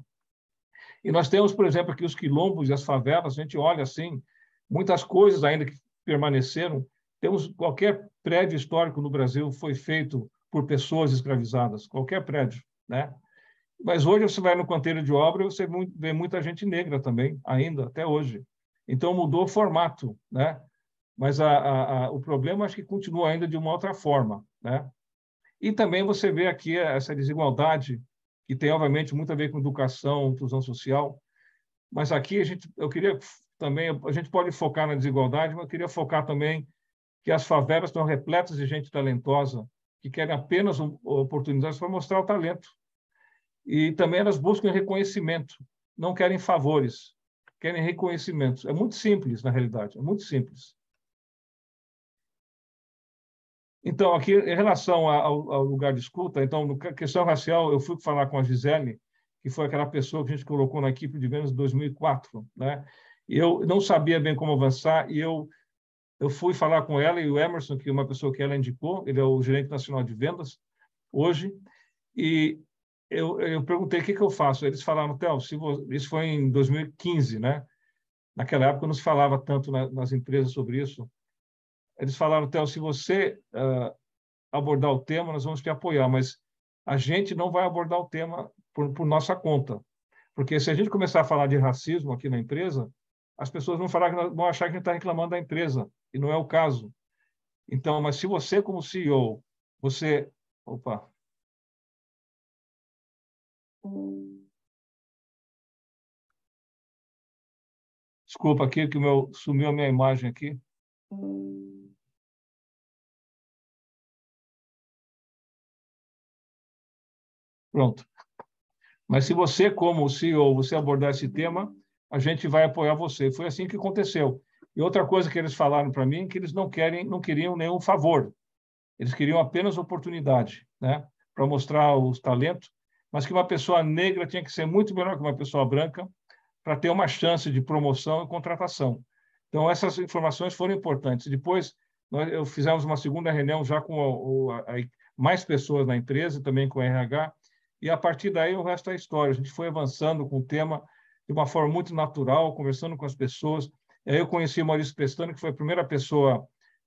E nós temos, por exemplo, aqui os quilombos e as favelas, a gente olha assim, muitas coisas ainda que permaneceram. Temos qualquer prédio histórico no Brasil foi feito por pessoas escravizadas, qualquer prédio, né? Mas hoje você vai no canteiro de obra e você vê muita gente negra também, ainda, até hoje. Então mudou o formato, né? Mas o problema acho que continua ainda de uma outra forma, né? E também você vê aqui essa desigualdade, que tem, obviamente, muito a ver com educação, inclusão social, mas aqui eu queria também, a gente pode focar na desigualdade, mas eu queria focar também que as favelas estão repletas de gente talentosa, que querem apenas oportunidades para mostrar o talento. E também elas buscam reconhecimento, não querem favores, querem reconhecimentos. É muito simples, na realidade, é muito simples. Então, aqui, em relação ao lugar de escuta, então, na questão racial, eu fui falar com a Gisele, que foi aquela pessoa que a gente colocou na equipe de vendas em 2004, né? E eu não sabia bem como avançar, e eu fui falar com ela e o Emerson, que é uma pessoa que ela indicou, ele é o gerente nacional de vendas hoje, e eu perguntei o que eu faço. Eles falaram, Theo, isso foi em 2015, né? Naquela época não se falava tanto nas empresas sobre isso. Eles falaram, Theo, se você abordar o tema, nós vamos te apoiar, mas a gente não vai abordar o tema por nossa conta. Porque se a gente começar a falar de racismo aqui na empresa, as pessoas vão achar que a gente está reclamando da empresa, e não é o caso. Então, mas se você, como CEO, você... Opa! Desculpa aqui, que sumiu a minha imagem aqui. Pronto. Mas se você, como CEO, você abordar esse tema, a gente vai apoiar você. Foi assim que aconteceu. E outra coisa que eles falaram para mim, que eles não queriam nenhum favor. Eles queriam apenas oportunidade, né, para mostrar os talentos, mas que uma pessoa negra tinha que ser muito melhor que uma pessoa branca para ter uma chance de promoção e contratação. Então, essas informações foram importantes. Depois, eu fizemos uma segunda reunião já com mais pessoas na empresa, também com o RH, e a partir daí o resto é história. A gente foi avançando com o tema de uma forma muito natural, conversando com as pessoas. E aí eu conheci o Maurício Pestana, que foi a primeira pessoa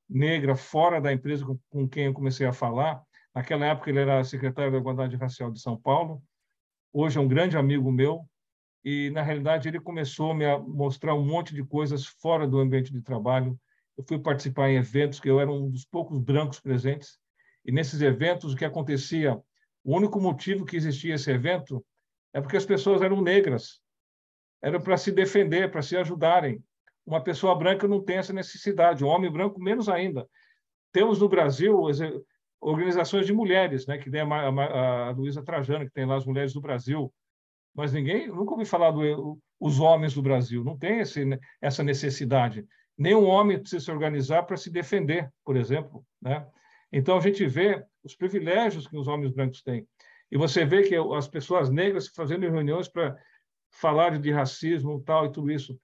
negra fora da empresa com quem eu comecei a falar. Naquela época ele era secretário da Igualdade Racial de São Paulo. Hoje é um grande amigo meu. E, na realidade, ele começou a me mostrar um monte de coisas fora do ambiente de trabalho. Eu fui participar em eventos que eu era um dos poucos brancos presentes. E, nesses eventos, o que acontecia? O único motivo que existia esse evento é porque as pessoas eram negras. Era para se defender, para se ajudarem. Uma pessoa branca não tem essa necessidade, um homem branco menos ainda. Temos no Brasil organizações de mulheres, né, que tem a Luísa Trajano, que tem lá as Mulheres do Brasil, mas nunca ouvi falar dos homens do Brasil, não tem essa necessidade. Nenhum homem precisa se organizar para se defender, por exemplo, né? Então, a gente vê os privilégios que os homens brancos têm. E você vê que as pessoas negras fazendo reuniões para falar de racismo tal e tudo isso.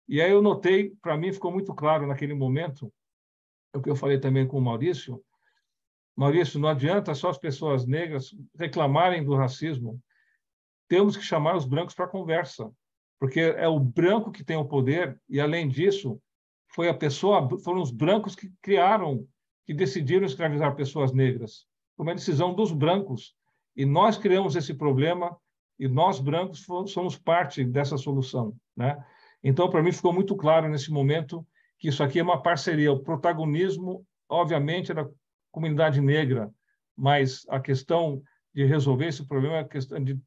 E aí eu notei, para mim ficou muito claro naquele momento, o que eu falei também com o Maurício. Maurício, não adianta só as pessoas negras reclamarem do racismo, temos que chamar os brancos para a conversa, porque é o branco que tem o poder e, além disso, foram os brancos que criaram, que decidiram escravizar pessoas negras. Foi uma decisão dos brancos. E nós criamos esse problema e nós, brancos, somos parte dessa solução, né? Então, para mim, ficou muito claro nesse momento que isso aqui é uma parceria. O protagonismo, obviamente, é da comunidade negra, mas a questão de resolver esse problema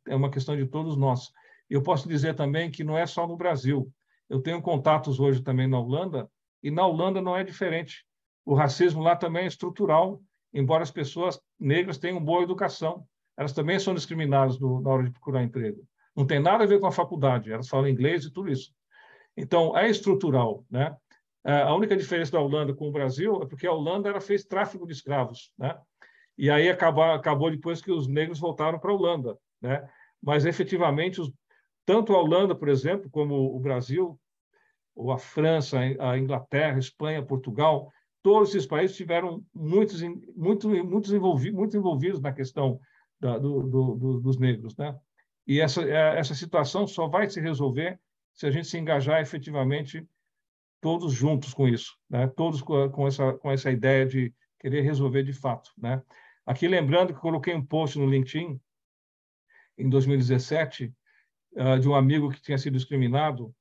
é uma questão de todos nós. Eu posso dizer também que não é só no Brasil. Eu tenho contatos hoje também na Holanda, e na Holanda não é diferente. O racismo lá também é estrutural, embora as pessoas negras tenham boa educação. Elas também são discriminadas na hora de procurar emprego. Não tem nada a ver com a faculdade, elas falam inglês e tudo isso. Então, é estrutural, né? A única diferença da Holanda com o Brasil é porque a Holanda ela fez tráfico de escravos, né? E aí acabou depois que os negros voltaram para a Holanda, né? Mas, efetivamente, tanto a Holanda, por exemplo, como o Brasil, ou a França, a Inglaterra, a Espanha, Portugal, todos esses países tiveram muito envolvidos na questão dos negros, né? E essa situação só vai se resolver se a gente se engajar efetivamente todos juntos com isso, né? Todos com essa ideia de querer resolver de fato, né? Aqui lembrando que coloquei um post no LinkedIn em 2017 de um amigo que tinha sido discriminado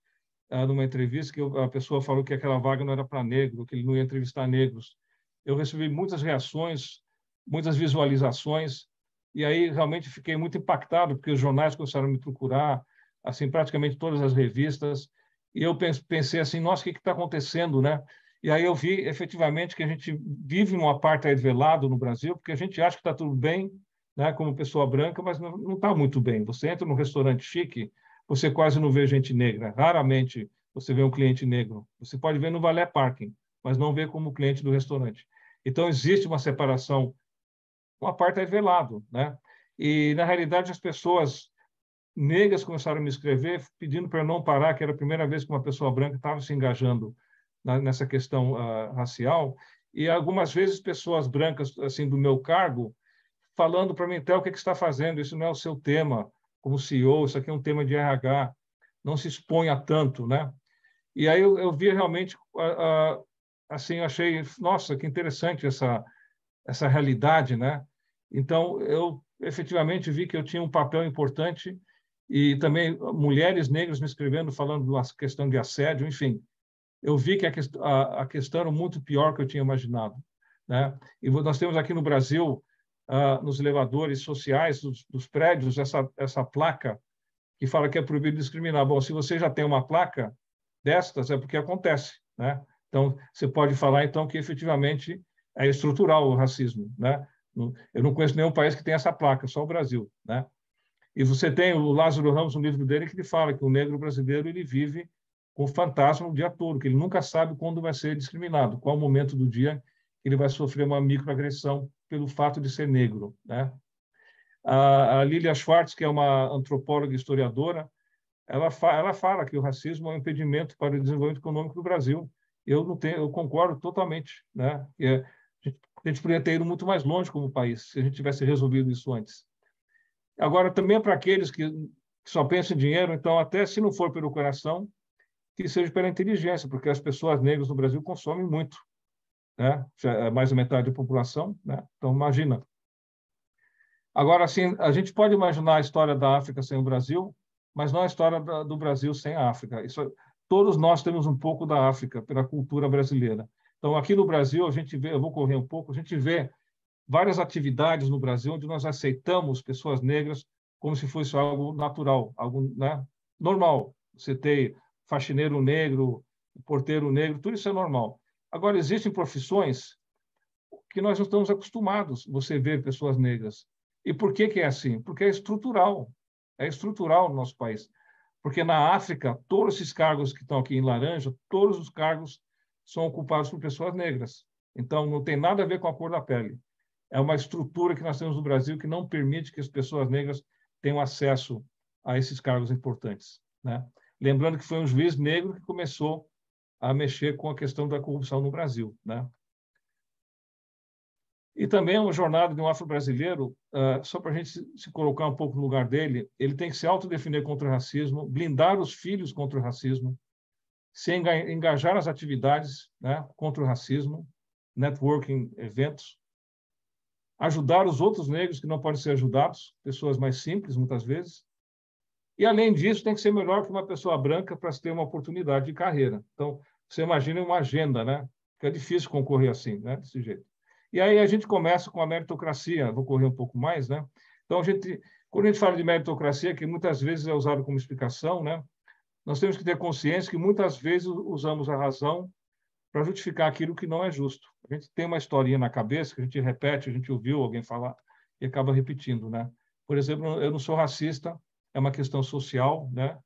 numa entrevista, que a pessoa falou que aquela vaga não era para negro, que ele não ia entrevistar negros. Eu recebi muitas reações, muitas visualizações, e aí realmente fiquei muito impactado, porque os jornais começaram a me procurar, assim, praticamente todas as revistas, e eu pensei assim, nossa, o que está acontecendo, né? E aí eu vi, efetivamente, que a gente vive num apartheid velado no Brasil, porque a gente acha que está tudo bem, né, como pessoa branca, mas não está muito bem. Você entra num restaurante chique, você quase não vê gente negra. Raramente você vê um cliente negro. Você pode ver no valet parking, mas não vê como cliente do restaurante. Então, existe uma separação, um apartheid velado, né? E, na realidade, as pessoas negras começaram a me escrever pedindo para eu não parar, que era a primeira vez que uma pessoa branca estava se engajando nessa questão racial. E, algumas vezes, pessoas brancas, assim, do meu cargo, falando para mim, Theo, o que você está fazendo? Isso não é o seu tema como CEO, isso aqui é um tema de RH, não se exponha tanto, né? E aí eu vi realmente, assim, eu achei, nossa, que interessante essa realidade, né? Então, eu efetivamente vi que eu tinha um papel importante e também mulheres negras me escrevendo, falando da questão de assédio, enfim. Eu vi que a questão era muito pior que eu tinha imaginado, né? E nós temos aqui no Brasil, nos elevadores sociais dos prédios, essa placa que fala que é proibido discriminar. Bom, se você já tem uma placa destas, é porque acontece, né? Então, você pode falar, então, que efetivamente é estrutural o racismo, né? Eu não conheço nenhum país que tenha essa placa, só o Brasil, né? E você tem o Lázaro Ramos, no livro dele, que ele fala que o negro brasileiro ele vive com o fantasma o dia todo, que ele nunca sabe quando vai ser discriminado, qual o momento do dia que ele vai sofrer uma microagressão pelo fato de ser negro, né? A Lilia Schwartz, que é uma antropóloga e historiadora, ela fala que o racismo é um impedimento para o desenvolvimento econômico do Brasil. Eu concordo totalmente, né? A gente poderia ter ido muito mais longe como país se a gente tivesse resolvido isso antes. Agora, também para aqueles que só pensam em dinheiro, então, até se não for pelo coração, que seja pela inteligência, porque as pessoas negras no Brasil consomem muito, né? Já é mais da metade da população, né? Então, imagina. Agora, assim, a gente pode imaginar a história da África sem o Brasil, mas não a história do Brasil sem a África. Todos nós temos um pouco da África pela cultura brasileira. Então, aqui no Brasil, a gente vê, eu vou correr um pouco, a gente vê várias atividades no Brasil onde nós aceitamos pessoas negras como se fosse algo natural, algo, né, normal. Você tem faxineiro negro, porteiro negro, tudo isso é normal. Agora, existem profissões que nós não estamos acostumados, você ver pessoas negras. E por que é assim? Porque é estrutural. É estrutural no nosso país. Porque na África, todos esses cargos que estão aqui em laranja, todos os cargos são ocupados por pessoas negras. Então, não tem nada a ver com a cor da pele. É uma estrutura que nós temos no Brasil que não permite que as pessoas negras tenham acesso a esses cargos importantes. né? Lembrando que foi um juiz negro que começou a mexer com a questão da corrupção no Brasil, né? E também uma jornada de um afro-brasileiro, só para a gente se colocar um pouco no lugar dele, ele tem que se autodefinir contra o racismo, blindar os filhos contra o racismo, se engajar nas atividades, né, contra o racismo, networking, eventos, ajudar os outros negros que não podem ser ajudados, pessoas mais simples, muitas vezes. E, além disso, tem que ser melhor que uma pessoa branca para ter uma oportunidade de carreira. Então, você imagina uma agenda, né? Que é difícil concorrer assim, né? Desse jeito. E aí a gente começa com a meritocracia, vou correr um pouco mais, né? Então, quando a gente fala de meritocracia, que muitas vezes é usado como explicação, né? Nós temos que ter consciência que muitas vezes usamos a razão para justificar aquilo que não é justo. A gente tem uma historinha na cabeça que a gente repete, a gente ouviu alguém falar e acaba repetindo, né? Por exemplo, eu não sou racista, é uma questão social, né?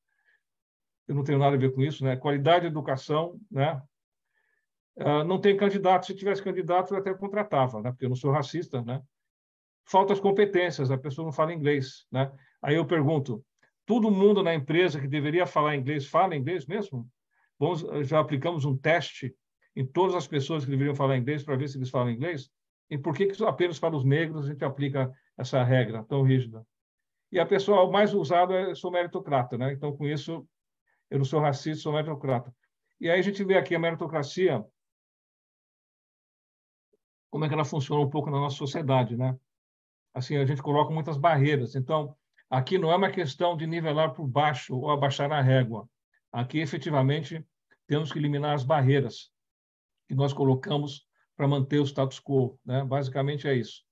Eu não tenho nada a ver com isso, né? Qualidade de educação, né? Não tem candidato. Se tivesse candidato, eu até contratava, né? Porque eu não sou racista, né? Faltas competências, a pessoa não fala inglês, né? Aí eu pergunto, todo mundo na empresa que deveria falar inglês, fala inglês mesmo? Já aplicamos um teste em todas as pessoas que deveriam falar inglês para ver se eles falam inglês? E por que apenas para os negros a gente aplica essa regra tão rígida? E a pessoa mais usada é sou meritocrata, né? Então, com isso, eu não sou racista, sou meritocrata. E aí a gente vê aqui a meritocracia, como é que ela funciona um pouco na nossa sociedade, né? Assim, a gente coloca muitas barreiras. Então, aqui não é uma questão de nivelar por baixo ou abaixar a régua. Aqui, efetivamente, temos que eliminar as barreiras que nós colocamos para manter o status quo, né? Basicamente é isso.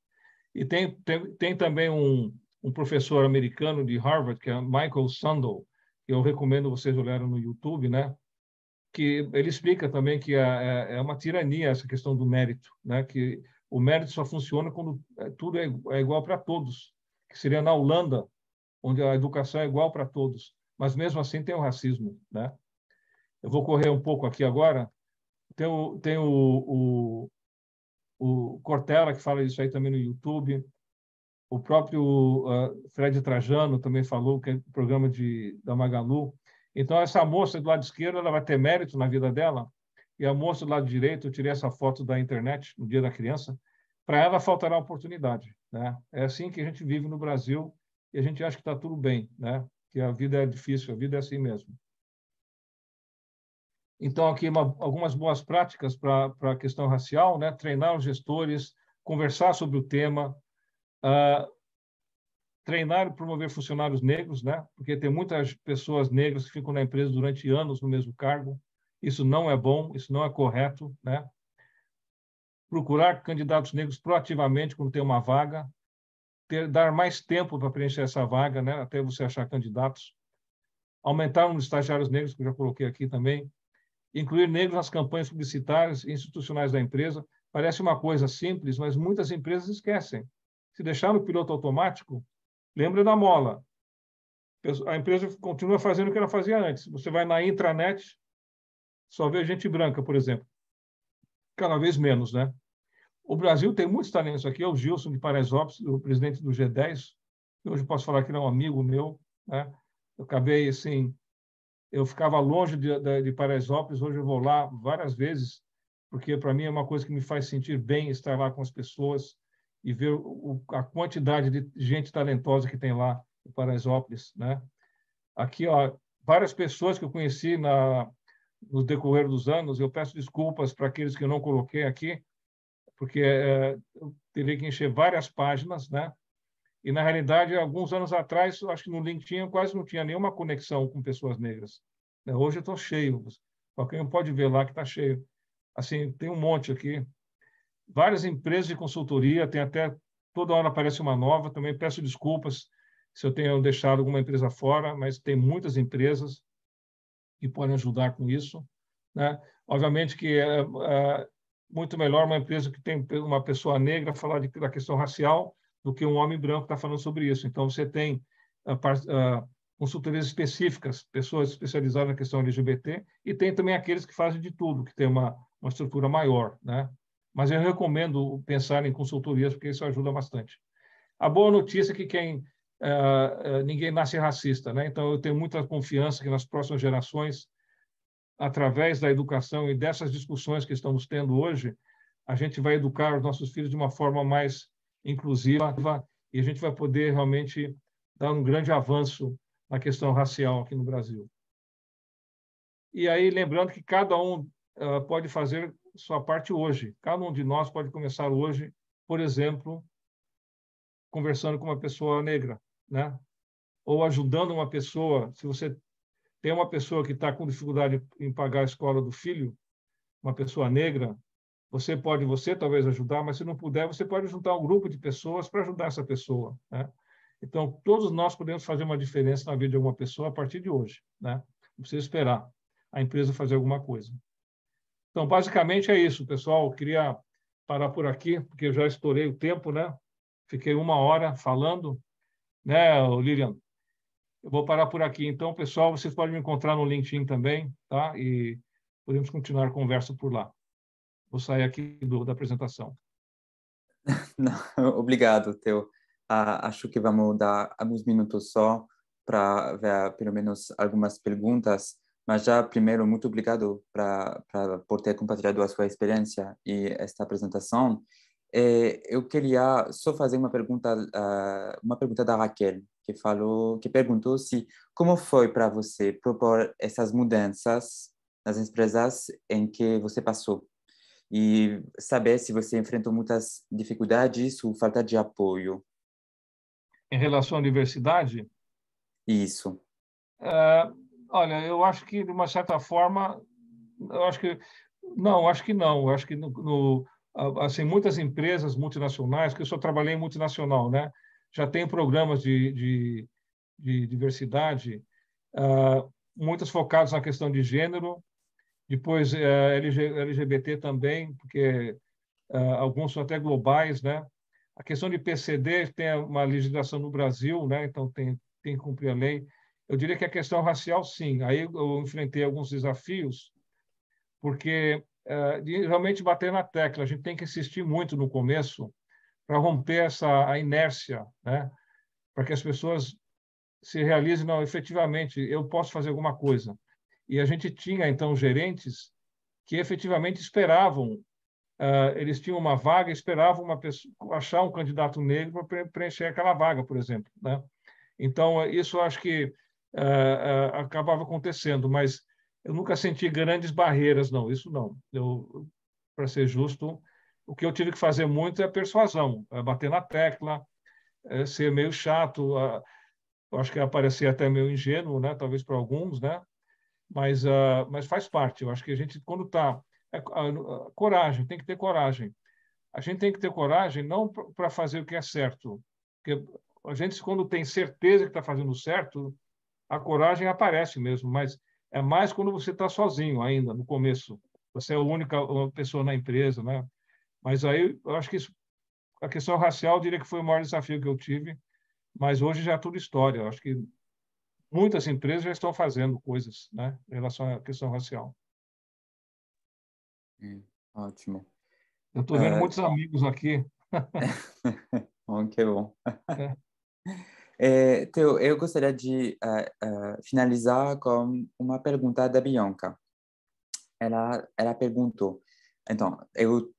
E tem também um professor americano de Harvard, que é Michael Sandel, que eu recomendo vocês olharem no YouTube, né? Que ele explica também que é uma tirania essa questão do mérito, né? Que o mérito só funciona quando tudo é igual para todos, que seria na Holanda, onde a educação é igual para todos, mas mesmo assim tem o racismo, né? Eu vou correr um pouco aqui agora. Tem o Cortella, que fala isso aí também no YouTube. O próprio Fred Trajano também falou, que é o programa da Magalu. Então, essa moça do lado esquerdo, ela vai ter mérito na vida dela, e a moça do lado direito, eu tirei essa foto da internet no Dia da Criança, para ela faltará oportunidade, né? É assim que a gente vive no Brasil, e a gente acha que está tudo bem, né? Que a vida é difícil, a vida é assim mesmo. Então, aqui algumas boas práticas para a questão racial, né? Treinar os gestores, conversar sobre o tema, treinar e promover funcionários negros, né? Porque tem muitas pessoas negras que ficam na empresa durante anos no mesmo cargo. Isso não é bom, isso não é correto, né? Procurar candidatos negros proativamente quando tem uma vaga, dar mais tempo para preencher essa vaga, né? Até você achar candidatos. Aumentar o número de estagiários negros, que eu já coloquei aqui também. Incluir negros nas campanhas publicitárias e institucionais da empresa. Parece uma coisa simples, mas muitas empresas esquecem. Se deixar no piloto automático, lembra da mola. A empresa continua fazendo o que ela fazia antes. Você vai na intranet, só vê gente branca, por exemplo. Cada vez menos, né? O Brasil tem muitos talentos aqui. É o Gilson de Paraisópolis, o presidente do G10. Hoje posso falar que ele é um amigo meu, né? Eu acabei, assim, eu ficava longe de Paraisópolis. Hoje eu vou lá várias vezes, porque para mim é uma coisa que me faz sentir bem estar lá com as pessoas e ver a quantidade de gente talentosa que tem lá em Paraisópolis, né? Aqui, ó, várias pessoas que eu conheci no decorrer dos anos. Eu peço desculpas para aqueles que eu não coloquei aqui, porque eu teria que encher várias páginas, né? E, na realidade, alguns anos atrás, eu acho que no LinkedIn eu quase não tinha nenhuma conexão com pessoas negras. Hoje eu estou cheio. Qualquer um pode ver lá que está cheio. Assim, tem um monte aqui. Várias empresas de consultoria, tem até toda hora aparece uma nova. Também peço desculpas se eu tenho deixado alguma empresa fora, mas tem muitas empresas que podem ajudar com isso, né? Obviamente que é muito melhor uma empresa que tem uma pessoa negra falar da questão racial do que um homem branco está falando sobre isso. Então, você tem consultorias específicas, pessoas especializadas na questão LGBT, e tem também aqueles que fazem de tudo, que tem uma estrutura maior, né? Mas eu recomendo pensar em consultorias, porque isso ajuda bastante. A boa notícia é que quem ninguém nasce racista, né? Então, eu tenho muita confiança que nas próximas gerações, através da educação e dessas discussões que estamos tendo hoje, a gente vai educar os nossos filhos de uma forma mais inclusiva e a gente vai poder realmente dar um grande avanço na questão racial aqui no Brasil. E aí, lembrando que cada um pode fazer sua parte hoje. Cada um de nós pode começar hoje, por exemplo, conversando com uma pessoa negra, né? Ou ajudando uma pessoa. Se você tem uma pessoa que está com dificuldade em pagar a escola do filho, uma pessoa negra, você talvez ajudar, mas se não puder, você pode juntar um grupo de pessoas para ajudar essa pessoa, né? Então, todos nós podemos fazer uma diferença na vida de alguma pessoa a partir de hoje, né? Não precisa esperar a empresa fazer alguma coisa. Então, basicamente é isso, pessoal. Eu queria parar por aqui, porque eu já estourei o tempo, né? Fiquei 1 hora falando, né, Lilian? Eu vou parar por aqui. Então, pessoal, vocês podem me encontrar no LinkedIn também, tá? E podemos continuar a conversa por lá. Vou sair aqui da apresentação. Não, obrigado, Theo. Acho que vamos dar alguns minutos só para ver pelo menos algumas perguntas, mas já primeiro, muito obrigado por ter compartilhado a sua experiência e esta apresentação. Eu queria só fazer uma pergunta da Raquel, que perguntou se como foi para você propor essas mudanças nas empresas em que você passou e saber se você enfrentou muitas dificuldades ou falta de apoio. Em relação à universidade, Isso. olha, eu acho que, de uma certa forma, eu acho que não, acho que não. Eu acho que assim, muitas empresas multinacionais, que eu só trabalhei em multinacional, né? Já tem programas de diversidade, muitos focados na questão de gênero, depois LGBT também, porque alguns são até globais, né? A questão de PCD tem uma legislação no Brasil, né? Então tem que cumprir a lei. Eu diria que a questão racial, sim. Aí eu enfrentei alguns desafios, porque de realmente bater na tecla. A gente tem que insistir muito no começo para romper a inércia, né? Para que as pessoas se realizem, não, efetivamente, eu posso fazer alguma coisa. E a gente tinha, então, gerentes que efetivamente esperavam, eles tinham uma vaga, esperavam uma pessoa, achar um candidato negro para preencher aquela vaga, por exemplo, né? Então, isso eu acho que acabava acontecendo, mas eu nunca senti grandes barreiras, não, isso não. Para ser justo, o que eu tive que fazer muito é persuasão, bater na tecla, ser meio chato, eu acho que aparecer até meio ingênuo, né? Talvez para alguns, né? Mas faz parte. Eu acho que a gente, quando está... coragem, tem que ter coragem. A gente tem que ter coragem não para fazer o que é certo, porque a gente, quando tem certeza que está fazendo certo, a coragem aparece mesmo, mas é mais quando você está sozinho ainda, no começo. Você é a única pessoa na empresa, né? Mas aí, eu acho que a questão racial, eu diria que foi o maior desafio que eu tive, mas hoje já é tudo história. Eu acho que muitas empresas já estão fazendo coisas, né, em relação à questão racial. Ótimo. Eu estou vendo muitos amigos aqui. Bom, que bom. É. Theo, eu gostaria de finalizar com uma pergunta da Bianca. Ela perguntou, então, eu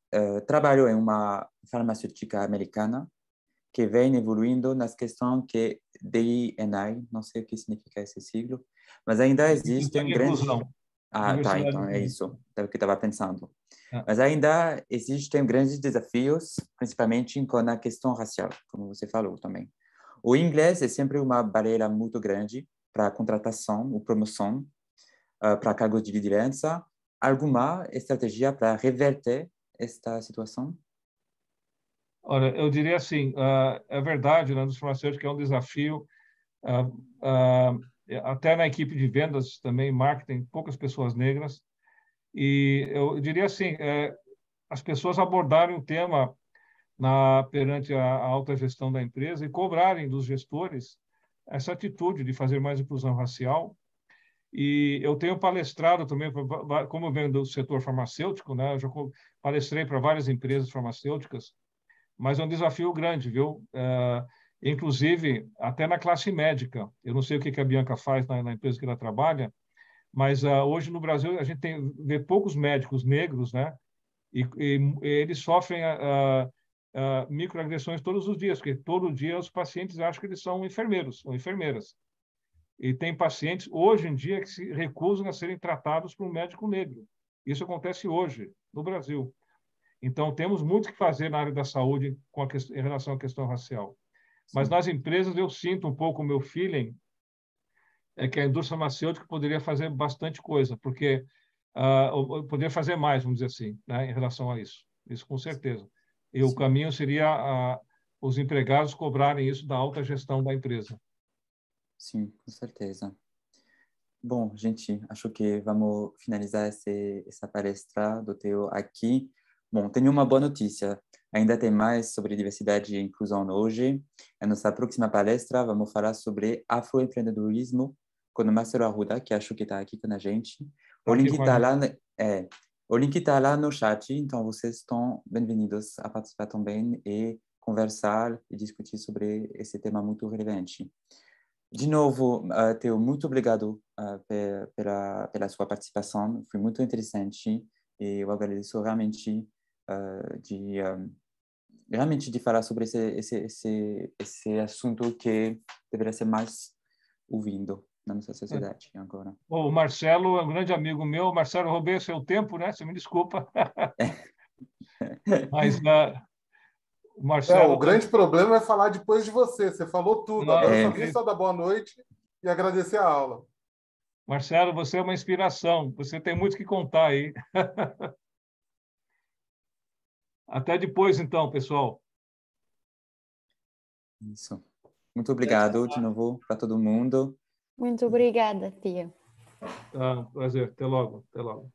trabalho em uma farmacêutica americana que vem evoluindo nas questões que D&I, não sei o que significa esse siglo, mas ainda existem grandes... Inclusão. Ah, tá, Diversidade e então é inclusão. isso, é o que eu estava pensando. É. Mas ainda existem grandes desafios, principalmente com a questão racial, como você falou também. O inglês é sempre uma barreira muito grande para a contratação ou promoção, para cargos de liderança. Alguma estratégia para reverter esta situação? Olha, eu diria assim, é verdade, né, nos farmacêuticos é um desafio, até na equipe de vendas também, marketing, poucas pessoas negras, e eu diria assim, as pessoas abordarem o tema perante a alta gestão da empresa e cobrarem dos gestores essa atitude de fazer mais inclusão racial. E eu tenho palestrado também, como eu venho do setor farmacêutico, né, eu já palestrei para várias empresas farmacêuticas, mas é um desafio grande, viu? inclusive até na classe médica. Eu não sei o que a Bianca faz na empresa que ela trabalha, mas hoje no Brasil a gente vê poucos médicos negros, né? E eles sofrem microagressões todos os dias, porque todo dia os pacientes acham que eles são enfermeiros ou enfermeiras. E tem pacientes, hoje em dia, que se recusam a serem tratados por um médico negro. Isso acontece hoje, no Brasil. Então, temos muito que fazer na área da saúde em relação à questão racial. Mas Sim. nas empresas, eu sinto um pouco o meu feeling, é que a indústria farmacêutica poderia fazer bastante coisa, porque poderia fazer mais, vamos dizer assim, né, em relação a isso. Isso com certeza. E o Sim. caminho seria os empregados cobrarem isso da alta gestão da empresa. Sim, com certeza. Bom, gente, acho que vamos finalizar essa palestra do Theo aqui. Bom, tenho uma boa notícia. Ainda tem mais sobre diversidade e inclusão hoje. Na nossa próxima palestra, vamos falar sobre afroempreendedorismo com o Marcelo Arruda, que acho que está aqui com a gente. O link está lá, o link está lá no chat, então vocês estão bem-vindos a participar também e conversar e discutir sobre esse tema muito relevante. De novo, Theo, muito obrigado pela sua participação. Foi muito interessante e eu agradeço realmente de falar sobre esse assunto que deveria ser mais ouvido na nossa sociedade agora. O Marcelo é um grande amigo meu. Marcelo, roubei o seu tempo, né? Você me desculpa. Mas o Marcelo... O grande problema é falar depois de você. Você falou tudo. Agora eu só fiz só dar boa noite e agradecer a aula. Marcelo, você é uma inspiração. Você tem muito que contar aí. Até depois, então, pessoal. Isso. Muito obrigado de novo para todo mundo. Muito obrigada, tia. Prazer. Até logo. Até logo.